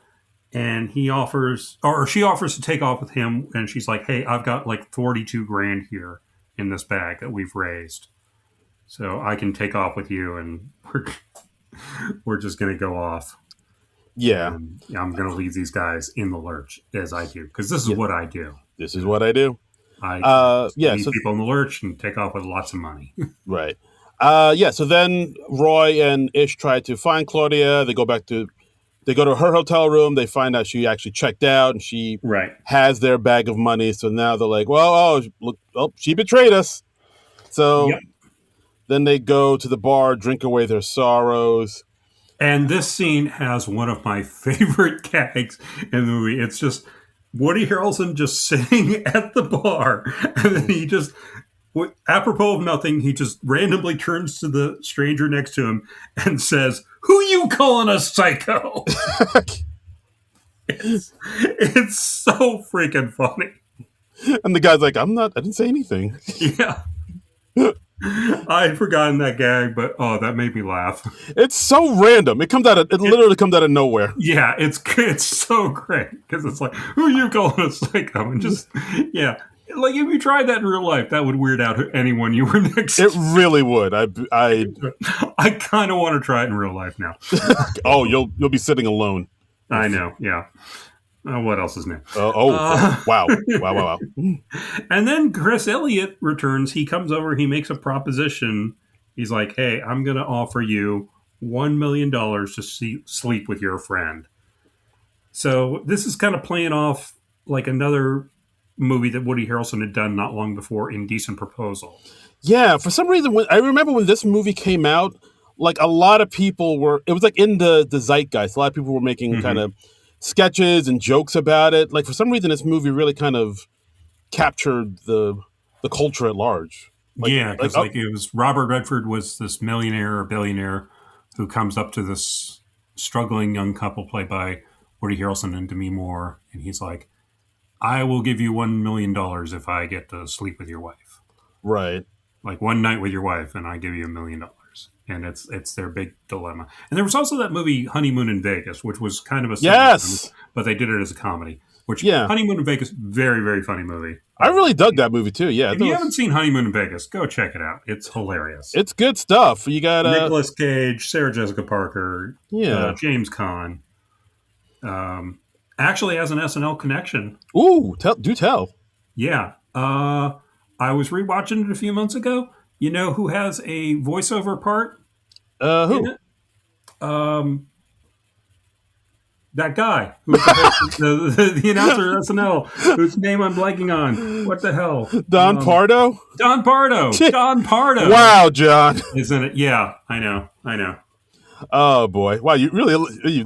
and he offers, or she offers to take off with him, and she's like, "Hey, I've got like 42 grand here in this bag that we've raised, so I can take off with you, and we're just gonna go off. Yeah, I'm gonna leave these guys in the lurch as I do, because this is what I do. This is what I do. I leave people in the lurch and take off with lots of money." Right. So then Roy and Ish try to find Claudia. They go to her hotel room. They find out she actually checked out and she has their bag of money. So now they're like, well, she betrayed us. So then they go to the bar, drink away their sorrows. And this scene has one of my favorite gags in the movie. It's just Woody Harrelson just sitting at the bar, and then he just, apropos of nothing, he just randomly turns to the stranger next to him and says, "Who you calling a psycho?" It's so freaking funny. And the guy's like, I didn't say anything. Yeah. I had forgotten that gag, but that made me laugh. It's so random. It literally comes out of nowhere. Yeah, it's so great because it's like, who are you calling a psycho? And just like if you tried that in real life, that would weird out anyone you were next to. It really would. I kind of want to try it in real life now. Oh, you'll be sitting alone. I know. Yeah. What else is new? Wow. And then Chris Elliott returns. He comes over. He makes a proposition. He's like, "Hey, I'm going to offer you $1 million to sleep with your friend." So this is kind of playing off like another movie that Woody Harrelson had done not long before, Indecent Proposal. Yeah, for some reason, I remember when this movie came out, like a lot of people it was like in the zeitgeist. A lot of people were making kind of sketches and jokes about it. Like for some reason, this movie really kind of captured the culture at large. Because it was Robert Redford was this millionaire or billionaire who comes up to this struggling young couple played by Woody Harrelson and Demi Moore, and he's like, "I will give you $1 million if I get to sleep with your wife." Right. Like one night with your wife, and I give you $1 million. And it's their big dilemma. And there was also that movie Honeymoon in Vegas, which was kind of a movie, but they did it as a comedy. Honeymoon in Vegas, very, very funny movie. I really dug that movie too. Yeah. If you haven't seen Honeymoon in Vegas, go check it out. It's hilarious. It's good stuff. You got Nicolas Cage, Sarah Jessica Parker, James Caan. Actually has an SNL connection. Ooh, do tell. Yeah. I was rewatching it a few months ago. You know who has a voiceover part? Who? That guy, who's the announcer at SNL, whose name I'm blanking on. What the hell? Don Pardo? Don Pardo. Don Pardo. Wow, John. Isn't it? Yeah, I know. Oh boy! Wow, you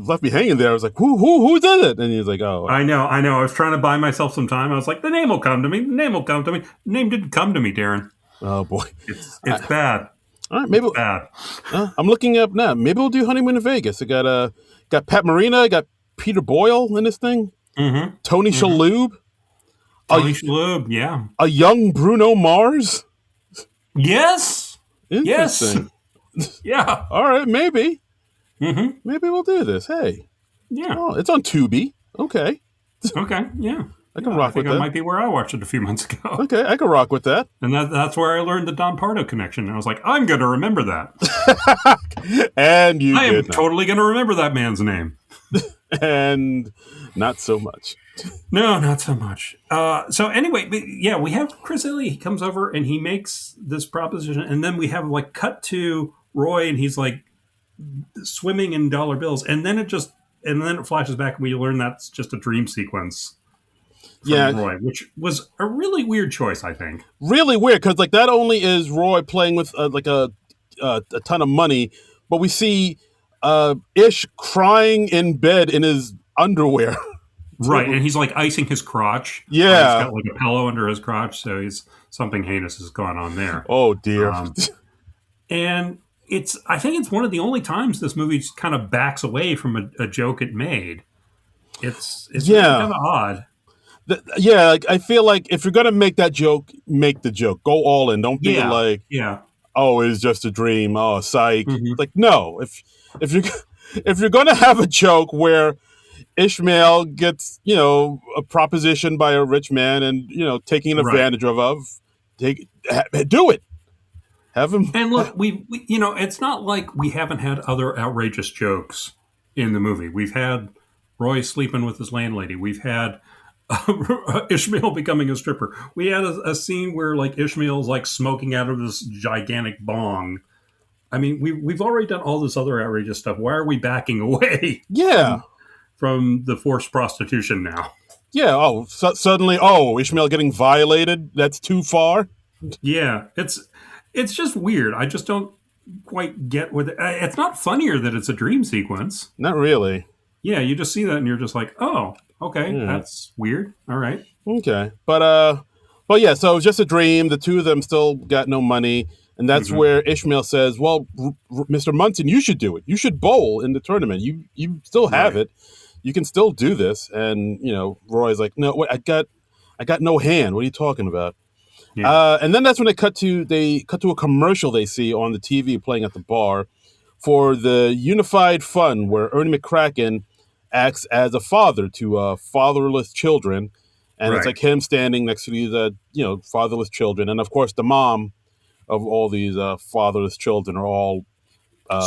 left me hanging there. I was like, who did it? And he was like, oh, I know. I was trying to buy myself some time. I was like, the name will come to me. The name didn't come to me, Darren. Oh boy, it's bad. All right, maybe bad. I'm looking up now. Maybe we'll do Honeymoon in Vegas. I got Pat Morita, got Peter Boyle in this thing. Mm-hmm. Tony Shalhoub. Shalhoub, yeah. A young Bruno Mars. Yes. Interesting. Yes. Yeah. All right, maybe. Mm-hmm. Maybe we'll do this. Hey. Yeah. Oh, it's on Tubi. Okay. Okay. Yeah. I can rock with that. That might be where I watched it a few months ago. Okay, I can rock with that. And that's where I learned the Don Pardo connection. And I was like, I'm going to remember that. And I am totally going to remember that man's name. And not so much. No, not so much. So anyway, we have Chris Elliott. He comes over and he makes this proposition. And then we have like cut to Roy and he's like swimming in dollar bills. And then it flashes back and we learn that's just a dream sequence. Roy, which was a really weird choice, I think. Really weird, because like that only is Roy playing with like a ton of money, but we see Ish crying in bed in his underwear. Right, and he's like icing his crotch. He's Yeah. got like a pillow under his crotch, so he's something heinous has gone on there. Oh dear. Um, and I think it's one of the only times this movie just kind of backs away from a joke it made. It's really Yeah. kind of odd. Yeah, like, I feel like if you're gonna make that joke, make the joke. Go all in. Don't be Yeah, like, yeah, oh, it's just a dream. Oh, psych. hmm Like, no. If you if you're gonna have a joke where Ishmael gets, a proposition by a rich man and, taking right. advantage do it. Have him. And look, it's not like we haven't had other outrageous jokes in the movie. We've had Roy sleeping with his landlady. We've had Ishmael becoming a stripper. We had a scene where like Ishmael's like smoking out of this gigantic bong. I mean, we've already done all this other outrageous stuff. Why are we backing away Yeah. from the forced prostitution now? Yeah. Oh, suddenly, Ishmael getting violated. That's too far. Yeah, it's just weird. I just don't quite get what it's not funnier that it's a dream sequence. Not really. Yeah, you just see that and you're just like, oh, okay, Yeah. that's weird. All right. Okay. But yeah. So it was just a dream. The two of them still got no money, and that's hmm where Ishmael says, "Well, Mr. Munson, you should do it. You should bowl in the tournament. You still have Right. it. You can still do this." And Roy's like, "No, wait, I got no hand. What are you talking about?" Yeah. And then that's when they cut to a commercial they see on the TV playing at the bar for the Unified Fund, where Ernie McCracken acts as a father to fatherless children, and it's Right. like him standing next to these fatherless children, and of course the mom of all these fatherless children are all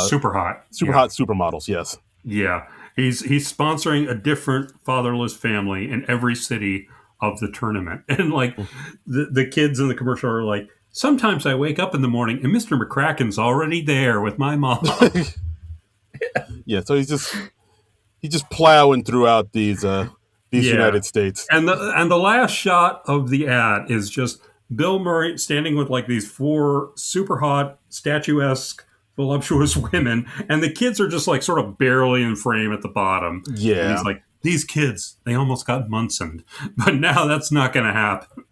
Super hot. super Yeah. hot supermodels. Yes. Yeah. He's sponsoring a different fatherless family in every city of the tournament. And like the kids in the commercial are like, sometimes I wake up in the morning and Mr. McCracken's already there with my mom. Yeah. So he's just plowing throughout these Yeah. United States. And the last shot of the ad is just Bill Murray standing with like these four super hot, statuesque, voluptuous women, and the kids are just like sort of barely in frame at the bottom. And Yeah. he's like, these kids, they almost got Munsoned, but now that's not going to happen.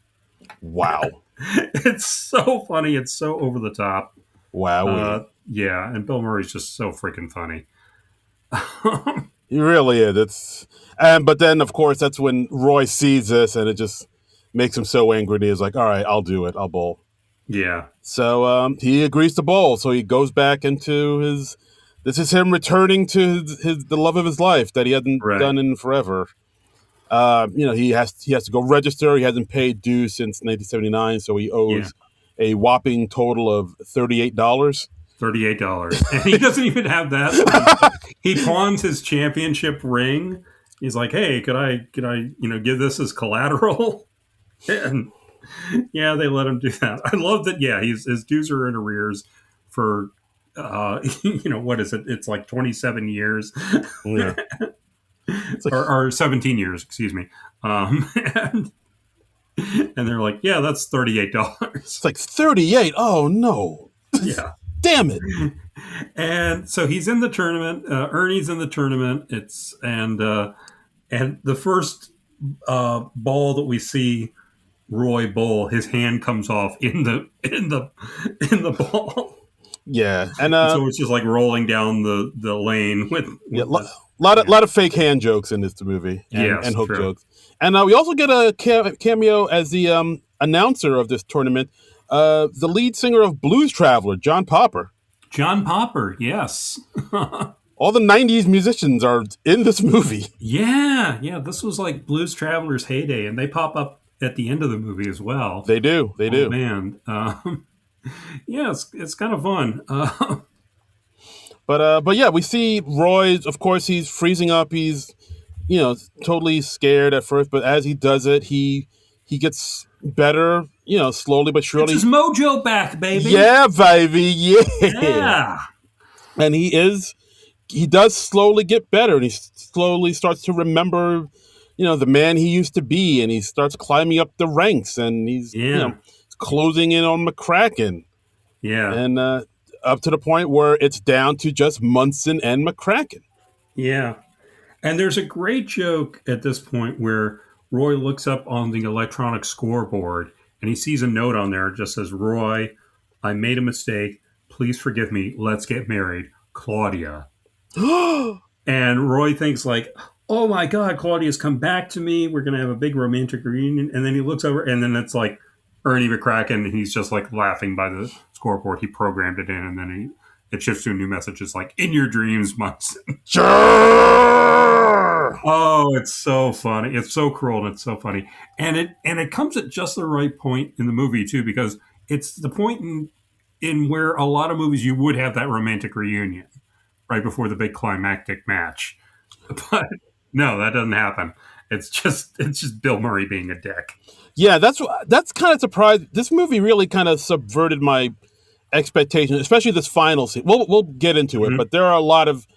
Wow. It's so funny. It's so over the top. Wow. Yeah, and Bill Murray's just so freaking funny. He really is. But then of course that's when Roy sees this and it just makes him so angry. He's like, "All right, I'll do it. I'll bowl." Yeah. So he agrees to bowl. So he goes back into his. This is him returning to the love of his life that he hadn't Right. done in forever. He has to go register. He hasn't paid dues since 1979, so he owes a whopping total of $38. $38. And he doesn't even have that. He pawns his championship ring. He's like, hey, could I give this as collateral? And yeah, they let him do that. I love that. Yeah, his dues are in arrears for, what is it? It's like 27 years Yeah. It's like, or 17 years, excuse me. And they're like, yeah, that's $38. it's like 38. Oh no. Yeah. Damn it. And so he's in the tournament. Ernie's in the tournament. And the first ball that we see Roy bowl, his hand comes off in the ball. Yeah. And So it's just like rolling down the lane with lot of fake hand jokes in this movie Yes, and hook true. jokes. And we also get a cameo as the announcer of this tournament, the lead singer of Blues Traveler, John Popper. John Popper, yes. All the 90s musicians are in this movie. Yeah. This was like Blues Traveler's heyday, and they pop up at the end of the movie as well. They do. Oh, man. Yeah, it's kind of fun. But yeah, we see Roy. Of course, he's freezing up. He's totally scared at first, but as he does it, he gets better. Slowly but surely. It's his mojo back, baby. Yeah, baby. Yeah. Yeah. And he does slowly get better, and he slowly starts to remember, the man he used to be, and he starts climbing up the ranks, and he's closing in on McCracken. Yeah. And up to the point where it's down to just Munson and McCracken. Yeah. And there's a great joke at this point where Roy looks up on the electronic scoreboard and he sees a note on there. It just says, Roy, I made a mistake. Please forgive me. Let's get married. Claudia. And Roy thinks like, oh my God, Claudia's come back to me. We're going to have a big romantic reunion. And then he looks over and then it's like Ernie McCracken. And he's just like laughing by the scoreboard. He programmed it in and then it shifts to a new message. It's like, in your dreams, Munson. Oh, it's so funny. It's so cruel and it's so funny. And it comes at just the right point in the movie too, because it's the point in where a lot of movies you would have that romantic reunion right before the big climactic match. But no, that doesn't happen. It's just Bill Murray being a dick. Yeah, that's kind of surprising. This movie really kind of subverted my expectations, especially this final scene. We'll get into it, but there are a lot of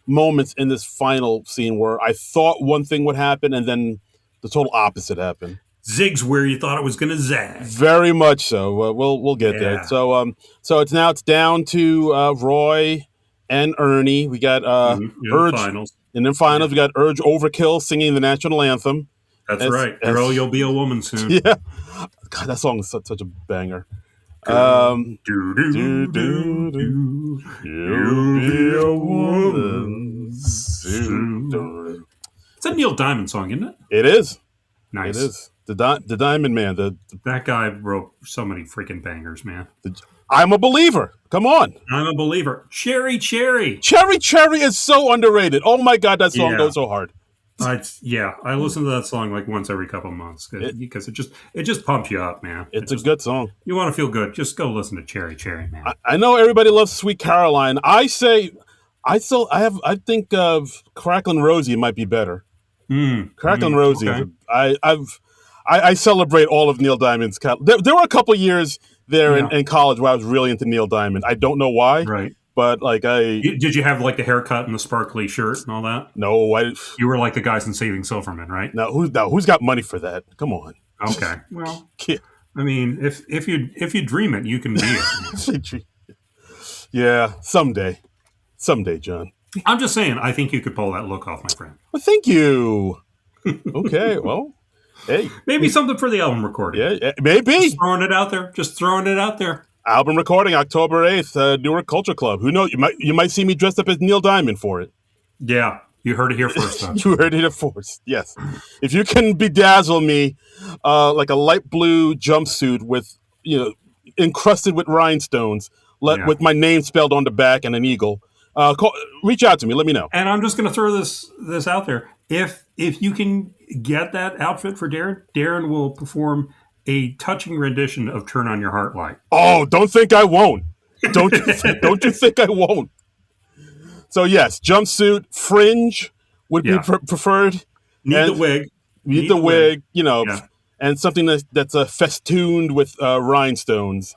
moments in this final scene where I thought one thing would happen and then the total opposite happened. Zigs where you thought it was going to zag. Very much so. We'll get there. So it's down to Roy and Ernie. We got Urge finals. And then finals, we got Urge Overkill singing the national anthem. That's right. Girl, you'll be a woman soon. Yeah. God, that song is such a banger. Do do do do. You'll be a woman soon. It's a Neil Diamond song, isn't it? It is. Nice. It is. The Diamond Man. That guy wrote so many freaking bangers, man. I'm a Believer. Come on. I'm a Believer. Cherry Cherry. Cherry Cherry is so underrated. Oh my God, that song goes so hard. I listen to that song like once every couple of months because it just pumps you up, man. It's a good song. You want to feel good? Just go listen to Cherry Cherry, man. I know everybody loves Sweet Caroline. I think Cracklin' Rosie might be better. Cracklin' Rosie. Okay. I celebrate all of Neil Diamond's. There were a couple years there in college where I was really into Neil Diamond. I don't know why. Right. But did you have like the haircut and the sparkly shirt and all that? No, you were like the guys in Saving Silverman, right? Now who's got money for that? Come on. Okay, well, I mean, if you dream it, you can be it. Yeah, someday, John. I'm just saying, I think you could pull that look off, my friend. Well, thank you. Okay, well, hey, maybe something for the album recording. Yeah, maybe. Just throwing it out there. Album recording October 8th, Newark Culture Club. Who knows? You might see me dressed up as Neil Diamond for it. Yeah, you heard it here first. Though. You heard it here first. Yes. If you can bedazzle me like a light blue jumpsuit with encrusted with rhinestones, with my name spelled on the back and an eagle, reach out to me. Let me know. And I'm just going to throw this out there. If you can get that outfit for Darren will perform a touching rendition of "Turn on Your Heart Light." Oh, don't think I won't. Don't you think I won't? So yes, jumpsuit, fringe would be preferred. Need the wig. And something that's festooned with rhinestones.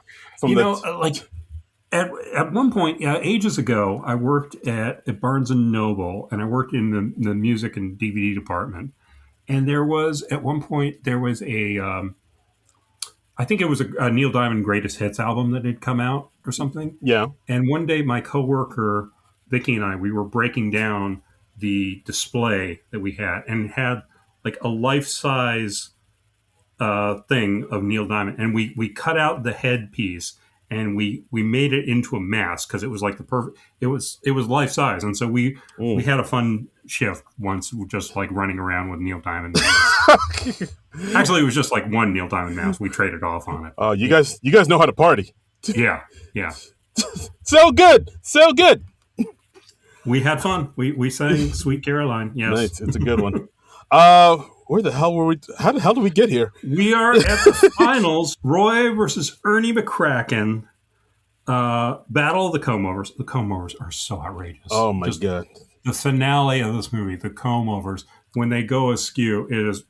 At one point, ages ago, I worked at Barnes and Noble, and I worked in the music and DVD department. And at one point a I think it was a Neil Diamond Greatest Hits album that had come out or something. Yeah. And one day my coworker, Vicky, and we were breaking down the display that we had and had like a life-size thing of Neil Diamond. And we cut out the headpiece and we made it into a mask because it was like it was life-size. And so we had a fun shift once, just like running around with Neil Diamond. Actually, it was just like one Neil Diamond mask. We traded off on it. Oh, you guys know how to party. Yeah. So good. We had fun. We sang "Sweet Caroline." Yes, nice. It's a good one. Where the hell were we? How the hell did we get here? We are at the finals. Roy versus Ernie McCracken. Battle of the Comb-Overs. The Comb-Overs are so outrageous. Oh my God! The finale of this movie, the Comb-Overs. When they go askew, it is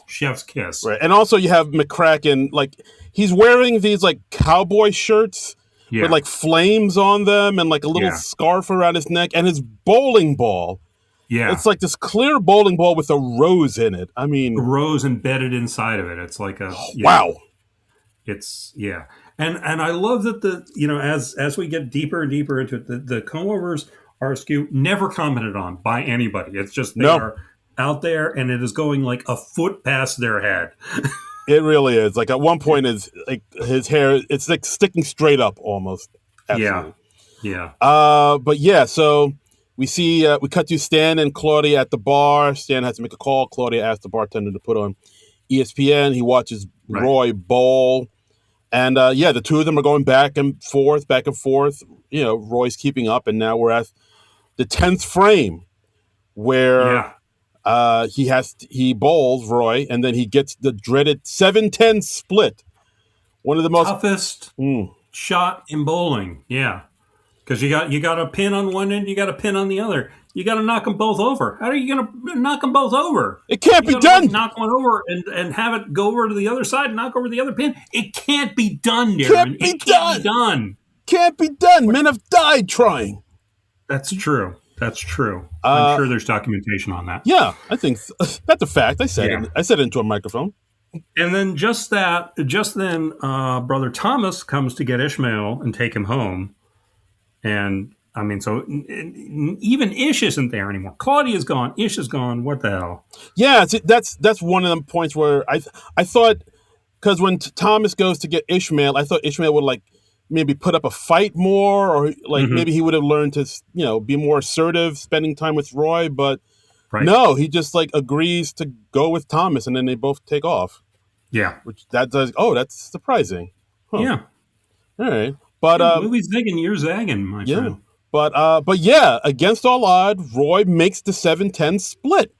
chef's kiss. Right. And also you have McCracken, like he's wearing these like cowboy shirts with like flames on them and like a little scarf around his neck and his bowling ball. Yeah. It's like this clear bowling ball with a rose in it. I mean, a rose embedded inside of it. It's like wow. It's And I love that as we get deeper and deeper into it, the Comb-Overs RSQ, never commented on by anybody. It's just they No, are out there, and it is going like a foot past their head. it really is. Like at one point, is like his hair, it's like sticking straight up almost. Yeah, Absolutely. yeah, But yeah, so we see we cut to Stan and Claudia at the bar. Stan has to make a call. Claudia asks the bartender to put on ESPN. He watches right. Roy bowl, and yeah, the two of them are going back and forth, back and forth. You know, Roy's keeping up, and now we're at the 10th frame where Yeah, he bowls Roy, and then he gets the dreaded 7-10 split. One of the most toughest shot in bowling. Yeah, because you got a pin on one end, you got a pin on the other. You got to knock them both over. How are you going to knock them both over? It can't You be got to done. knock one over and have it go over to the other side and knock over the other pin. It can't be done, Darren. Can't be It can't be done. Can't be done. Men have died trying. That's true. That's true. I'm sure there's documentation on that. Yeah, I think that's a fact. I said Yeah. it. I said it into a microphone. And then just then, Brother Thomas comes to get Ishmael and take him home. And I mean, so even Ish isn't there anymore. Claudia's gone. Ish is gone. What the hell? Yeah, that's one of the points where I thought, because when Thomas goes to get Ishmael, I thought Ishmael would like maybe put up a fight more, or like maybe he would have learned to be more assertive, spending time with Roy. But no, he just like agrees to go with Thomas, and then they both take off. Yeah. Which that does. Oh, that's surprising. Huh. Yeah. All right. But movie's zigging, you're zagging, my friend. But yeah, against all odds, Roy makes the 7-10 split,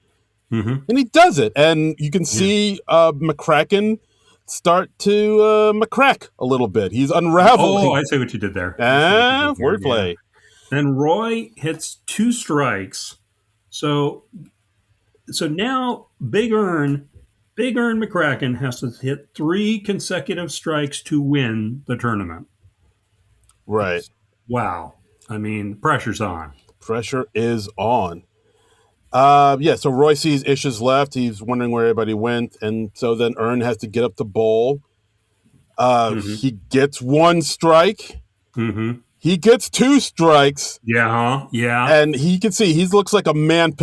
and he does it, and you can see McCracken start to McCrack a little bit. He's unraveling. Oh, I see what you did there. Wordplay. Yeah. Then Roy hits 2 strikes, so now Big Ern McCracken has to hit 3 consecutive strikes to win the tournament. Right. Wow. I mean, pressure's on. Pressure is on. Yeah, so Roy sees Ish's left. He's wondering where everybody went. And so then Ern has to get up to bowl. He gets 1 strike. He gets 2 strikes. Yeah. And he can see, he looks like a man.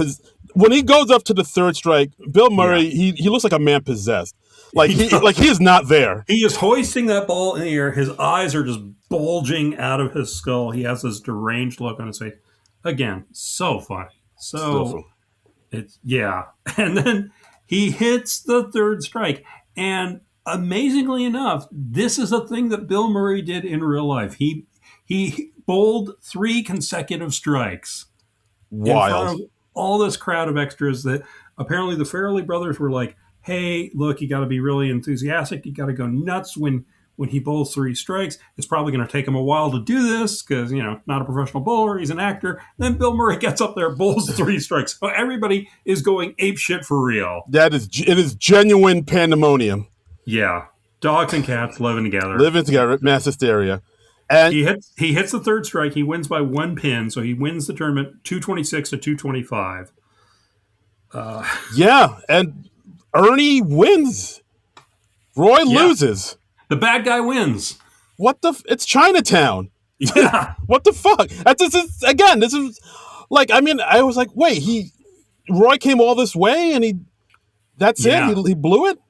When he goes up to the 3rd strike, Bill Murray, he looks like a man possessed. Like he is not there. He is hoisting that ball in the air. His eyes are just bulging out of his skull. He has this deranged look on his face. Again, so funny. So it's And then he hits the 3rd strike. And amazingly enough, this is a thing that Bill Murray did in real life. He bowled 3 consecutive strikes. Wild. In front of all this crowd of extras that apparently the Farrelly brothers were like, hey, look, you got to be really enthusiastic. You got to go nuts when he bowls 3 strikes. It's probably going to take him a while to do this because, not a professional bowler. He's an actor. Then Bill Murray gets up there, bowls 3 strikes. So everybody is going ape shit for real. It is genuine pandemonium. Yeah. Dogs and cats living together. Mass hysteria. And he hits the 3rd strike. He wins by 1 pin. So he wins the tournament 226 to 225. Yeah. And Ernie wins. Roy loses. The bad guy wins. It's Chinatown. Yeah. What the fuck? This is like, I mean, I was like, wait, Roy came all this way and that's it? He blew it?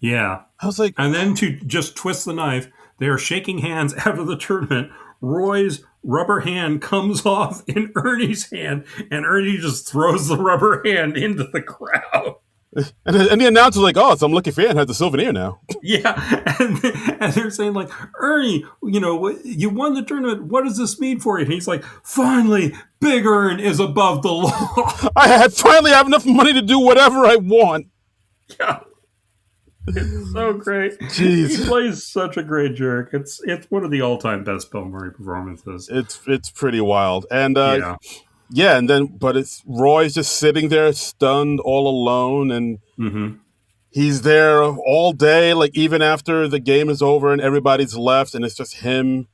Yeah. I was like, and then to just twist the knife, they are shaking hands after the tournament. Roy's rubber hand comes off in Ernie's hand, and Ernie just throws the rubber hand into the crowd. And the announcer's like, oh, some lucky fan has a souvenir now. Yeah. And they're saying, like, Ernie, you won the tournament. What does this mean for you? And he's like, finally, Big Ern is above the law. I finally have enough money to do whatever I want. Yeah. It's so great. Jeez. He plays such a great jerk. It's one of the all-time best Bill Murray performances. It's pretty wild. And and then but it's Roy's just sitting there stunned all alone, and he's there all day, like even after the game is over and everybody's left, and it's just him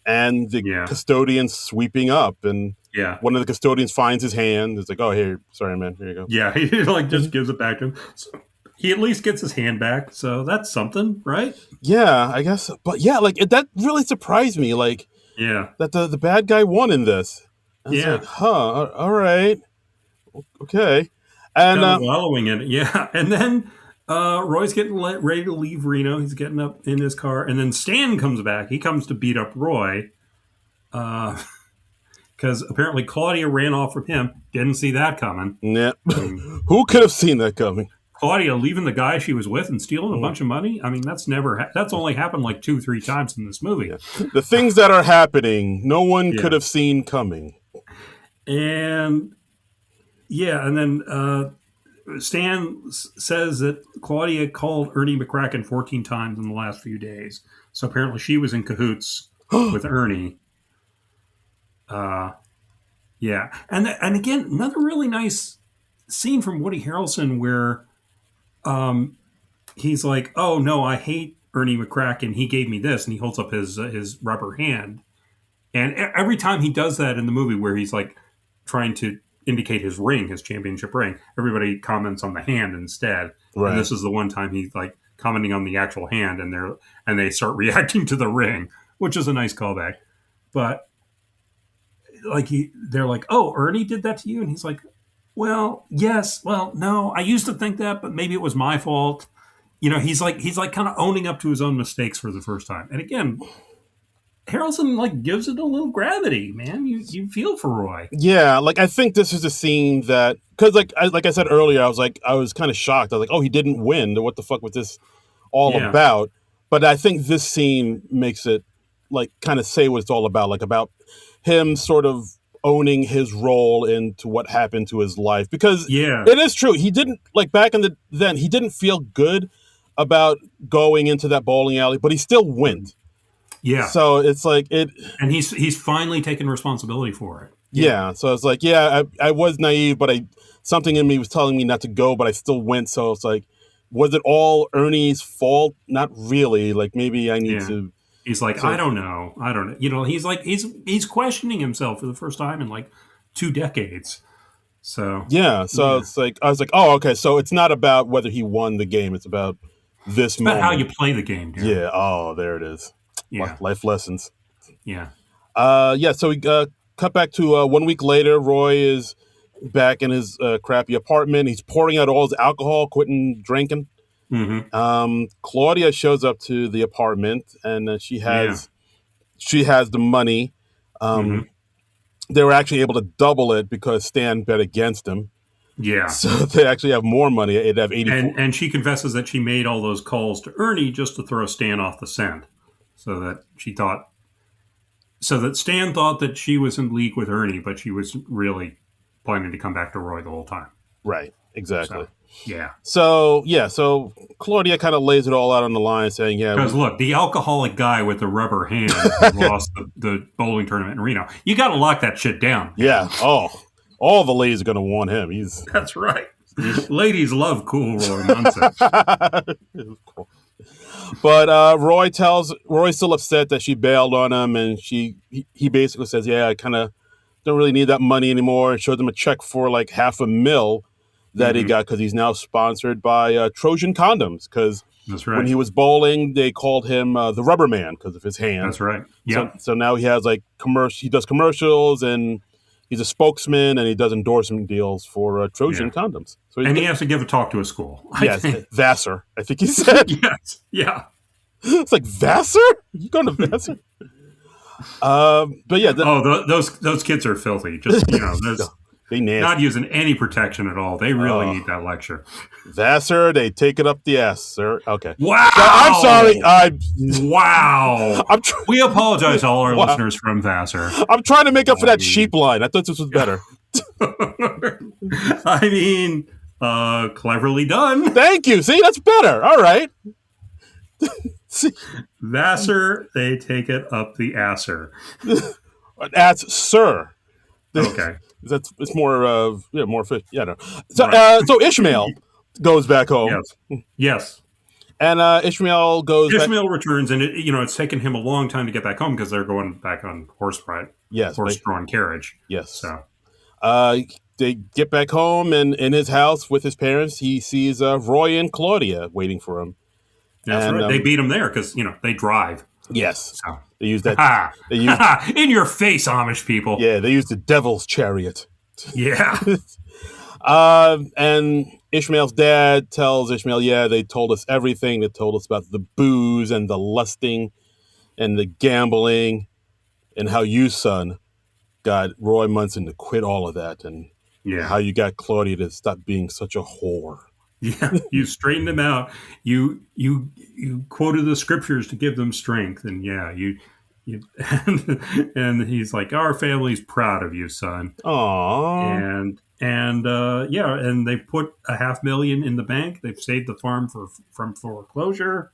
and the custodian sweeping up, and one of the custodians finds his hand. It's like, oh, here, sorry, man, here you go. Yeah, he just gives it back to him. So he at least gets his hand back, so that's something, right? Yeah, I guess. But yeah, like that really surprised me. Like, that the bad guy won in this. I was Yeah. like, huh, all right, okay. And Kind of wallowing in it. Yeah. And then Roy's getting ready to leave Reno. He's getting up in his car. And then Stan comes back. He comes to beat up Roy because apparently Claudia ran off with him. Didn't see that coming. yeah, I mean, who could have seen that coming? Claudia leaving the guy she was with and stealing a bunch of money. I mean, that's only happened like 2-3 times in this movie. Yeah. The things that are happening, no one could Yeah. have seen coming. And yeah, and then Stan says that Claudia called Ernie McCracken 14 times in the last few days. So apparently she was in cahoots with Ernie. Yeah. And again, another really nice scene from Woody Harrelson where he's like, "Oh no, I hate Ernie McCracken. He gave me this," and he holds up his rubber hand. And every time he does that in the movie, where he's like trying to indicate his ring, his championship ring, everybody comments on the hand instead. Right. And this is the one time he's like commenting on the actual hand, and they start reacting to the ring, which is a nice callback. But like they're like, "Oh, Ernie did that to you," and he's like, "Well, yes. Well, no, I used to think that, but maybe it was my fault." He's like kind of owning up to his own mistakes for the first time. And again, Harrelson like gives it a little gravity, man. You feel for Roy. Yeah, like I think this is a scene that because like I said earlier, I was kind of shocked. I was like, oh, he didn't win. What the fuck was this all about? But I think this scene makes it like kind of say what it's all about, like about him sort of owning his role into what happened to his life. Because it is true, he didn't like back in then he didn't feel good about going into that bowling alley, but he still went. Yeah. So it's like it, and he's finally taken responsibility for it. Yeah. So it's like, yeah, I was naive, but something in me was telling me not to go, but I still went. So it's like, was it all Ernie's fault? Not really. Like maybe I need to. He's like, I don't know. He's like he's questioning himself for the first time in like 2 decades. So yeah. So it's like I was like, oh, okay. So it's not about whether he won the game. It's about this moment. About how you play the game. Darren. Yeah. Oh, there it is. Yeah. Life lessons. Yeah. Yeah. So we cut back to 1 week later. Roy is back in his crappy apartment. He's pouring out all his alcohol, quitting drinking. Mm-hmm. Claudia shows up to the apartment, and she has the money. They were actually able to double it because Stan bet against him. Yeah. So they actually have more money. They'd have 84. And she confesses that she made all those calls to Ernie just to throw Stan off the scent. So that Stan thought that she was in league with Ernie, but she was really planning to come back to Roy the whole time. Right. Exactly. So Claudia kind of lays it all out on the line, saying, "Yeah, because look, the alcoholic guy with the rubber hand who lost the bowling tournament in Reno. You got to lock that shit down." Yeah. Oh, all the ladies are going to want him. That's right. Ladies love cool Roy nonsense. Cool. But Roy's still upset that she bailed on him, and he basically says, "Yeah, I kind of don't really need that money anymore." And shows him a check for like $500,000 that he got because he's now sponsored by Trojan condoms. Because when he was bowling, they called him the Rubber Man because of his hand. That's right. Yeah. So now he has like he does commercials, and he's a spokesman, and he does endorsement deals for Trojan condoms. So he has to give a talk to a school. Yes, Vassar, I think he said. Yes. Yeah. It's like, Vassar? You going to Vassar? But yeah. Those kids are filthy. Just, they nasty. Not using any protection at all. They really need that lecture. Vassar, they take it up the ass, sir. Okay. Wow. I'm sorry. Wow. We apologize to all our listeners from Vassar. I'm trying to make up for that sheep line. I thought this was better. I mean, cleverly done. Thank you. See, that's better. All right. Vassar, they take it up the asser. That's sir. Okay. It's more more fish. Yeah, no. So Ishmael goes back home. Yes. And Ishmael returns, and it's taken him a long time to get back home because they're going back on horse-drawn carriage. Yes. So they get back home, and in his house with his parents, he sees Roy and Claudia waiting for him. That's right. They beat him there because they drive. Yes, So, they used that. They used in your face, Amish people. they used the devil's chariot. Yeah. And Ishmael's dad tells Ishmael, yeah, they told us everything. They told us about the booze and the lusting and the gambling and how you, son, got Roy Munson to quit all of that and Yeah. how you got Claudia to stop being such a whore. Yeah, you straightened them out. You quoted the scriptures to give them strength, and you and he's like, our family's proud of you, son. Aww. And they put $500,000 in the bank. They've saved the farm from foreclosure.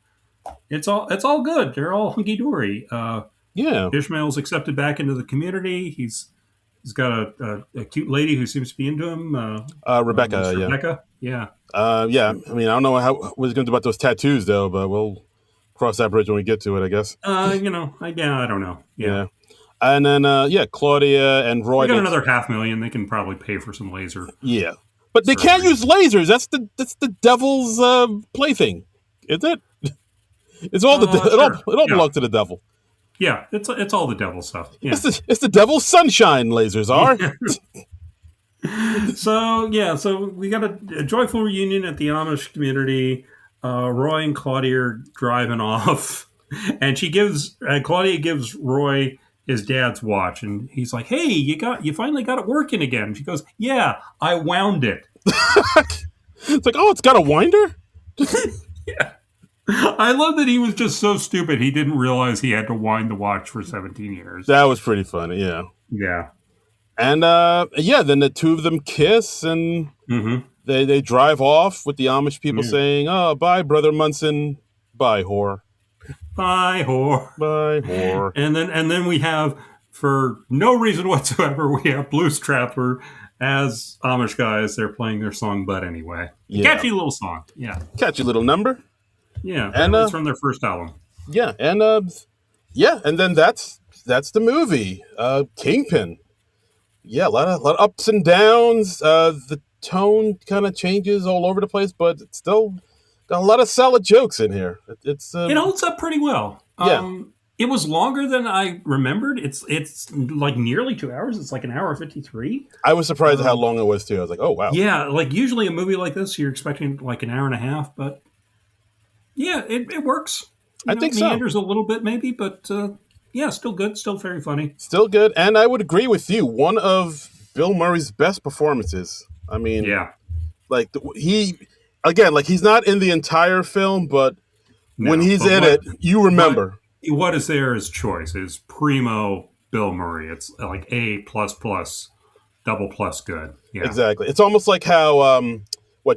It's all good. They're all hunky dory. Yeah. Ishmael's accepted back into the community. He's got a cute lady who seems to be into him. Rebecca. Yeah. Rebecca. Yeah. Yeah. I mean, I don't know what he's going to do about those tattoos, though, but we'll cross that bridge when we get to it, I guess. I don't know. Yeah. And then, Claudia and Roy. They got another $500,000. They can probably pay for some laser. Yeah. But they can't use lasers. That's the devil's plaything, isn't it? It's all it all belongs to the devil. Yeah, it's all the devil stuff. Yeah. It's the devil's sunshine lasers are. So we got a joyful reunion at the Amish community. Roy and Claudia are driving off, and Claudia gives Roy his dad's watch, and he's like, "Hey, you finally got it working again." She goes, "Yeah, I wound it." It's like, oh, it's got a winder. Yeah. I love that he was just so stupid he didn't realize he had to wind the watch for 17 years. That was pretty funny, yeah. Yeah. And then the two of them kiss and they drive off with the Amish people saying, "Oh, bye, Brother Munson. Bye, whore. Bye, whore. Bye, whore." And then we have, for no reason whatsoever, we have Blues Trapper as Amish guys. They're playing their song, But Anyway. Catchy little song. Yeah. Catchy little number. Yeah, and it's from their first album. Yeah, and then that's the movie, Kingpin. Yeah, a lot of ups and downs. The tone kind of changes all over the place, but it's still got a lot of solid jokes in here. It holds up pretty well. It was longer than I remembered. It's like nearly 2 hours. It's like an hour 53. I was surprised at how long it was too. I was like, oh wow. Yeah, like usually a movie like this, you're expecting like an hour and a half, but. Yeah, it works. I think so. Meanders a little bit, maybe, but still good, still very funny. Still good, and I would agree with you. One of Bill Murray's best performances. I mean, like he's not in the entire film, but when he's in it, you remember. What is there is choice. Is primo Bill Murray. It's like A++, double plus good. Yeah, exactly. It's almost like how.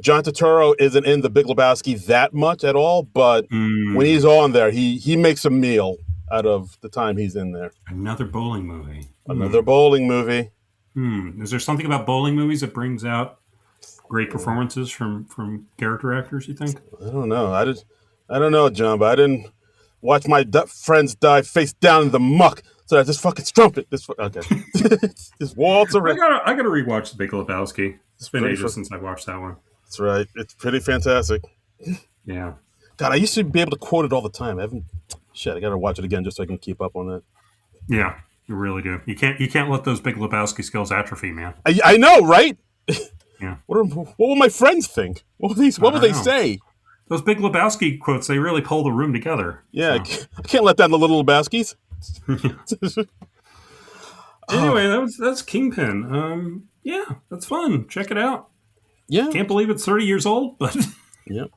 John Turturro isn't in The Big Lebowski that much at all, but when he's on there, he makes a meal out of the time he's in there. Another bowling movie. Bowling movie. Is there something about bowling movies that brings out great performances from character actors, you think? I don't know. I don't know, John, but I didn't watch my friends die face down in the muck. So I just fucking strumpet. Just waltz around. I gotta rewatch The Big Lebowski. It's been ages since I watched that one. That's right. It's pretty fantastic. Yeah. God, I used to be able to quote it all the time. I gotta watch it again just so I can keep up on that. Yeah, you really do. You can't let those Big Lebowski skills atrophy, man. I know, right? Yeah. What will my friends think? What will they say? Those Big Lebowski quotes, they really pull the room together. Yeah, so. I can't let down the little Lebowskis. Anyway, that's Kingpin. Yeah, that's fun. Check it out. Yeah. Can't believe it's 30 years old, but yep.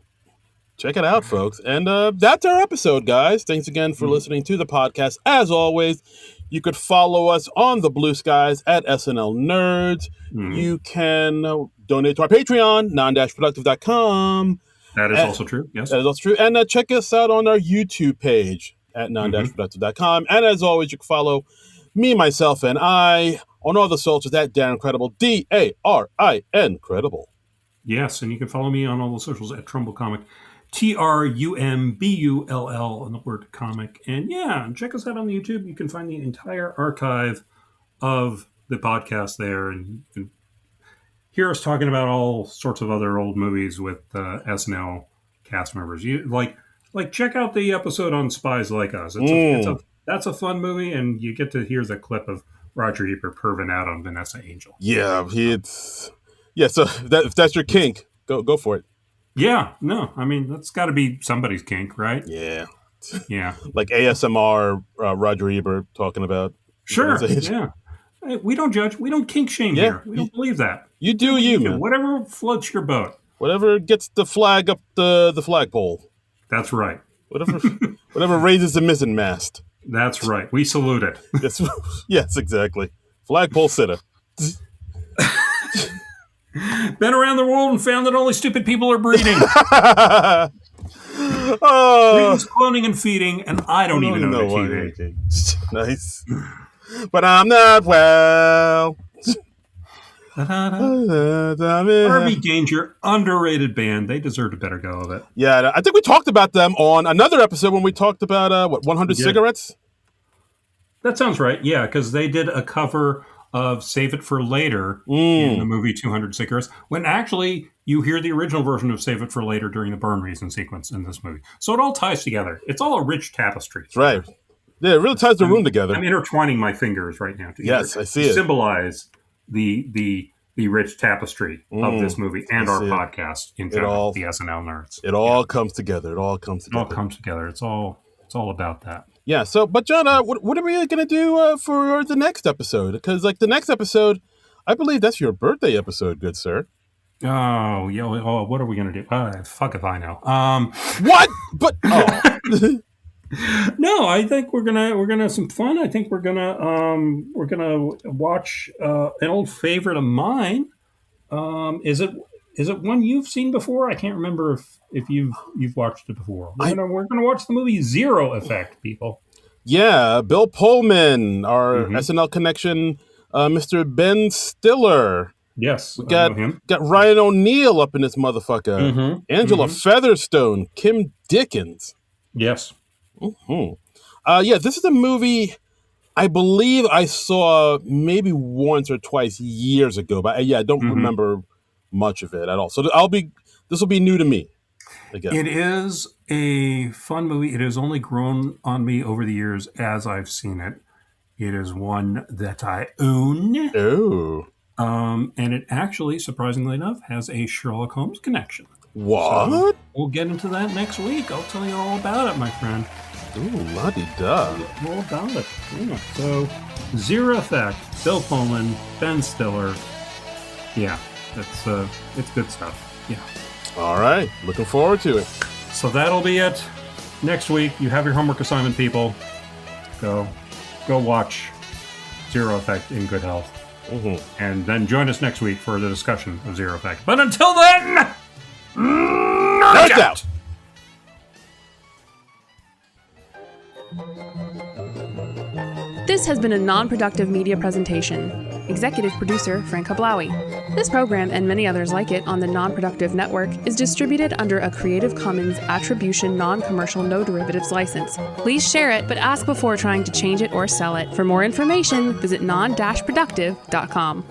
Check it out, folks. And that's our episode, guys. Thanks again for listening to the podcast. As always, you could follow us on the Blue Skies at SNL Nerds. You can donate to our Patreon, Non-Productive.com. That is also true, yes. That is also true. And check us out on our YouTube page at Non-Productive.com. And as always, you can follow me, myself, and I on all the socials at Darren Credible, DARIN Credible. Yes, and you can follow me on all the socials at Trumbull Comic, TRUMBULL on the word comic. And check us out on the YouTube. You can find the entire archive of the podcast there, and you can hear us talking about all sorts of other old movies with SNL cast members. Like, check out the episode on Spies Like Us. That's a fun movie, and you get to hear the clip of Roger Ebert perving out on Vanessa Angel. Yeah, so if that's your kink, go for it. Yeah, no, I mean, that's got to be somebody's kink, right? Yeah. Yeah. Like ASMR, Roger Ebert talking about. Sure, yeah. Hey, we don't judge. We don't kink shame here. We don't believe that. You do you, man. Whatever floats your boat. Whatever gets the flag up the flagpole. That's right. Whatever raises the mizzen mast. That's right. We salute it. Yes, exactly. Flagpole sitter. Been around the world and found that only stupid people are breeding. Breeding's cloning and feeding, and I don't even know the TV. Nice. But I'm not well. Army Danger, underrated band. They deserved a better go of it. Yeah, I think we talked about them on another episode when we talked about 100 Cigarettes? That sounds right. Yeah, because they did a cover of Save It for Later in the movie 200 Cigarettes, when actually you hear the original version of Save It for Later during the burn reason sequence in this movie. So it all ties together. It's all a rich tapestry. That's right. Yeah, it really ties the room together. I'm intertwining my fingers right now Yes, I see it. Symbolize the rich tapestry of this movie and our podcast in general, the SNL nerds. It all comes together. It all comes together. It's all about that. Yeah. So, but John, what are we going to do for the next episode? Because the next episode, I believe that's your birthday episode, good sir. Oh yeah. Oh, what are we going to do? Fuck if I know. What? But no, I think we're gonna have some fun. I think we're gonna watch an old favorite of mine. Is it one you've seen before? I can't remember if you've watched it before. We're gonna watch the movie Zero Effect, people. Yeah, Bill Pullman, our SNL connection, Mr. Ben Stiller. Yes, we got Ryan O'Neal up in this motherfucker. Angela Featherstone, Kim Dickens. Yes. Yeah, this is a movie I believe I saw maybe once or twice years ago, but I don't remember much of it at all. So this will be new to me again. It is a fun movie. It has only grown on me over the years as I've seen it. It is one that I own. Oh. And it actually, surprisingly enough, has a Sherlock Holmes connection. What? So we'll get into that next week. I'll tell you all about it, my friend. Ooh, la-di-da. All about it. Yeah. So, Zero Effect, Bill Pullman, Ben Stiller. Yeah, it's good stuff. Yeah. All right. Looking forward to it. So that'll be it. Next week, you have your homework assignment, people. Go watch Zero Effect in good health. And then join us next week for the discussion of Zero Effect. But until then, nerd out! This has been a non-productive media presentation. Executive producer Frank Hablawi. This program and many others like it on the Non-Productive Network is distributed under a Creative Commons Attribution Non-Commercial No Derivatives license. Please share it, but ask before trying to change it or sell it. For more information, visit non-productive.com.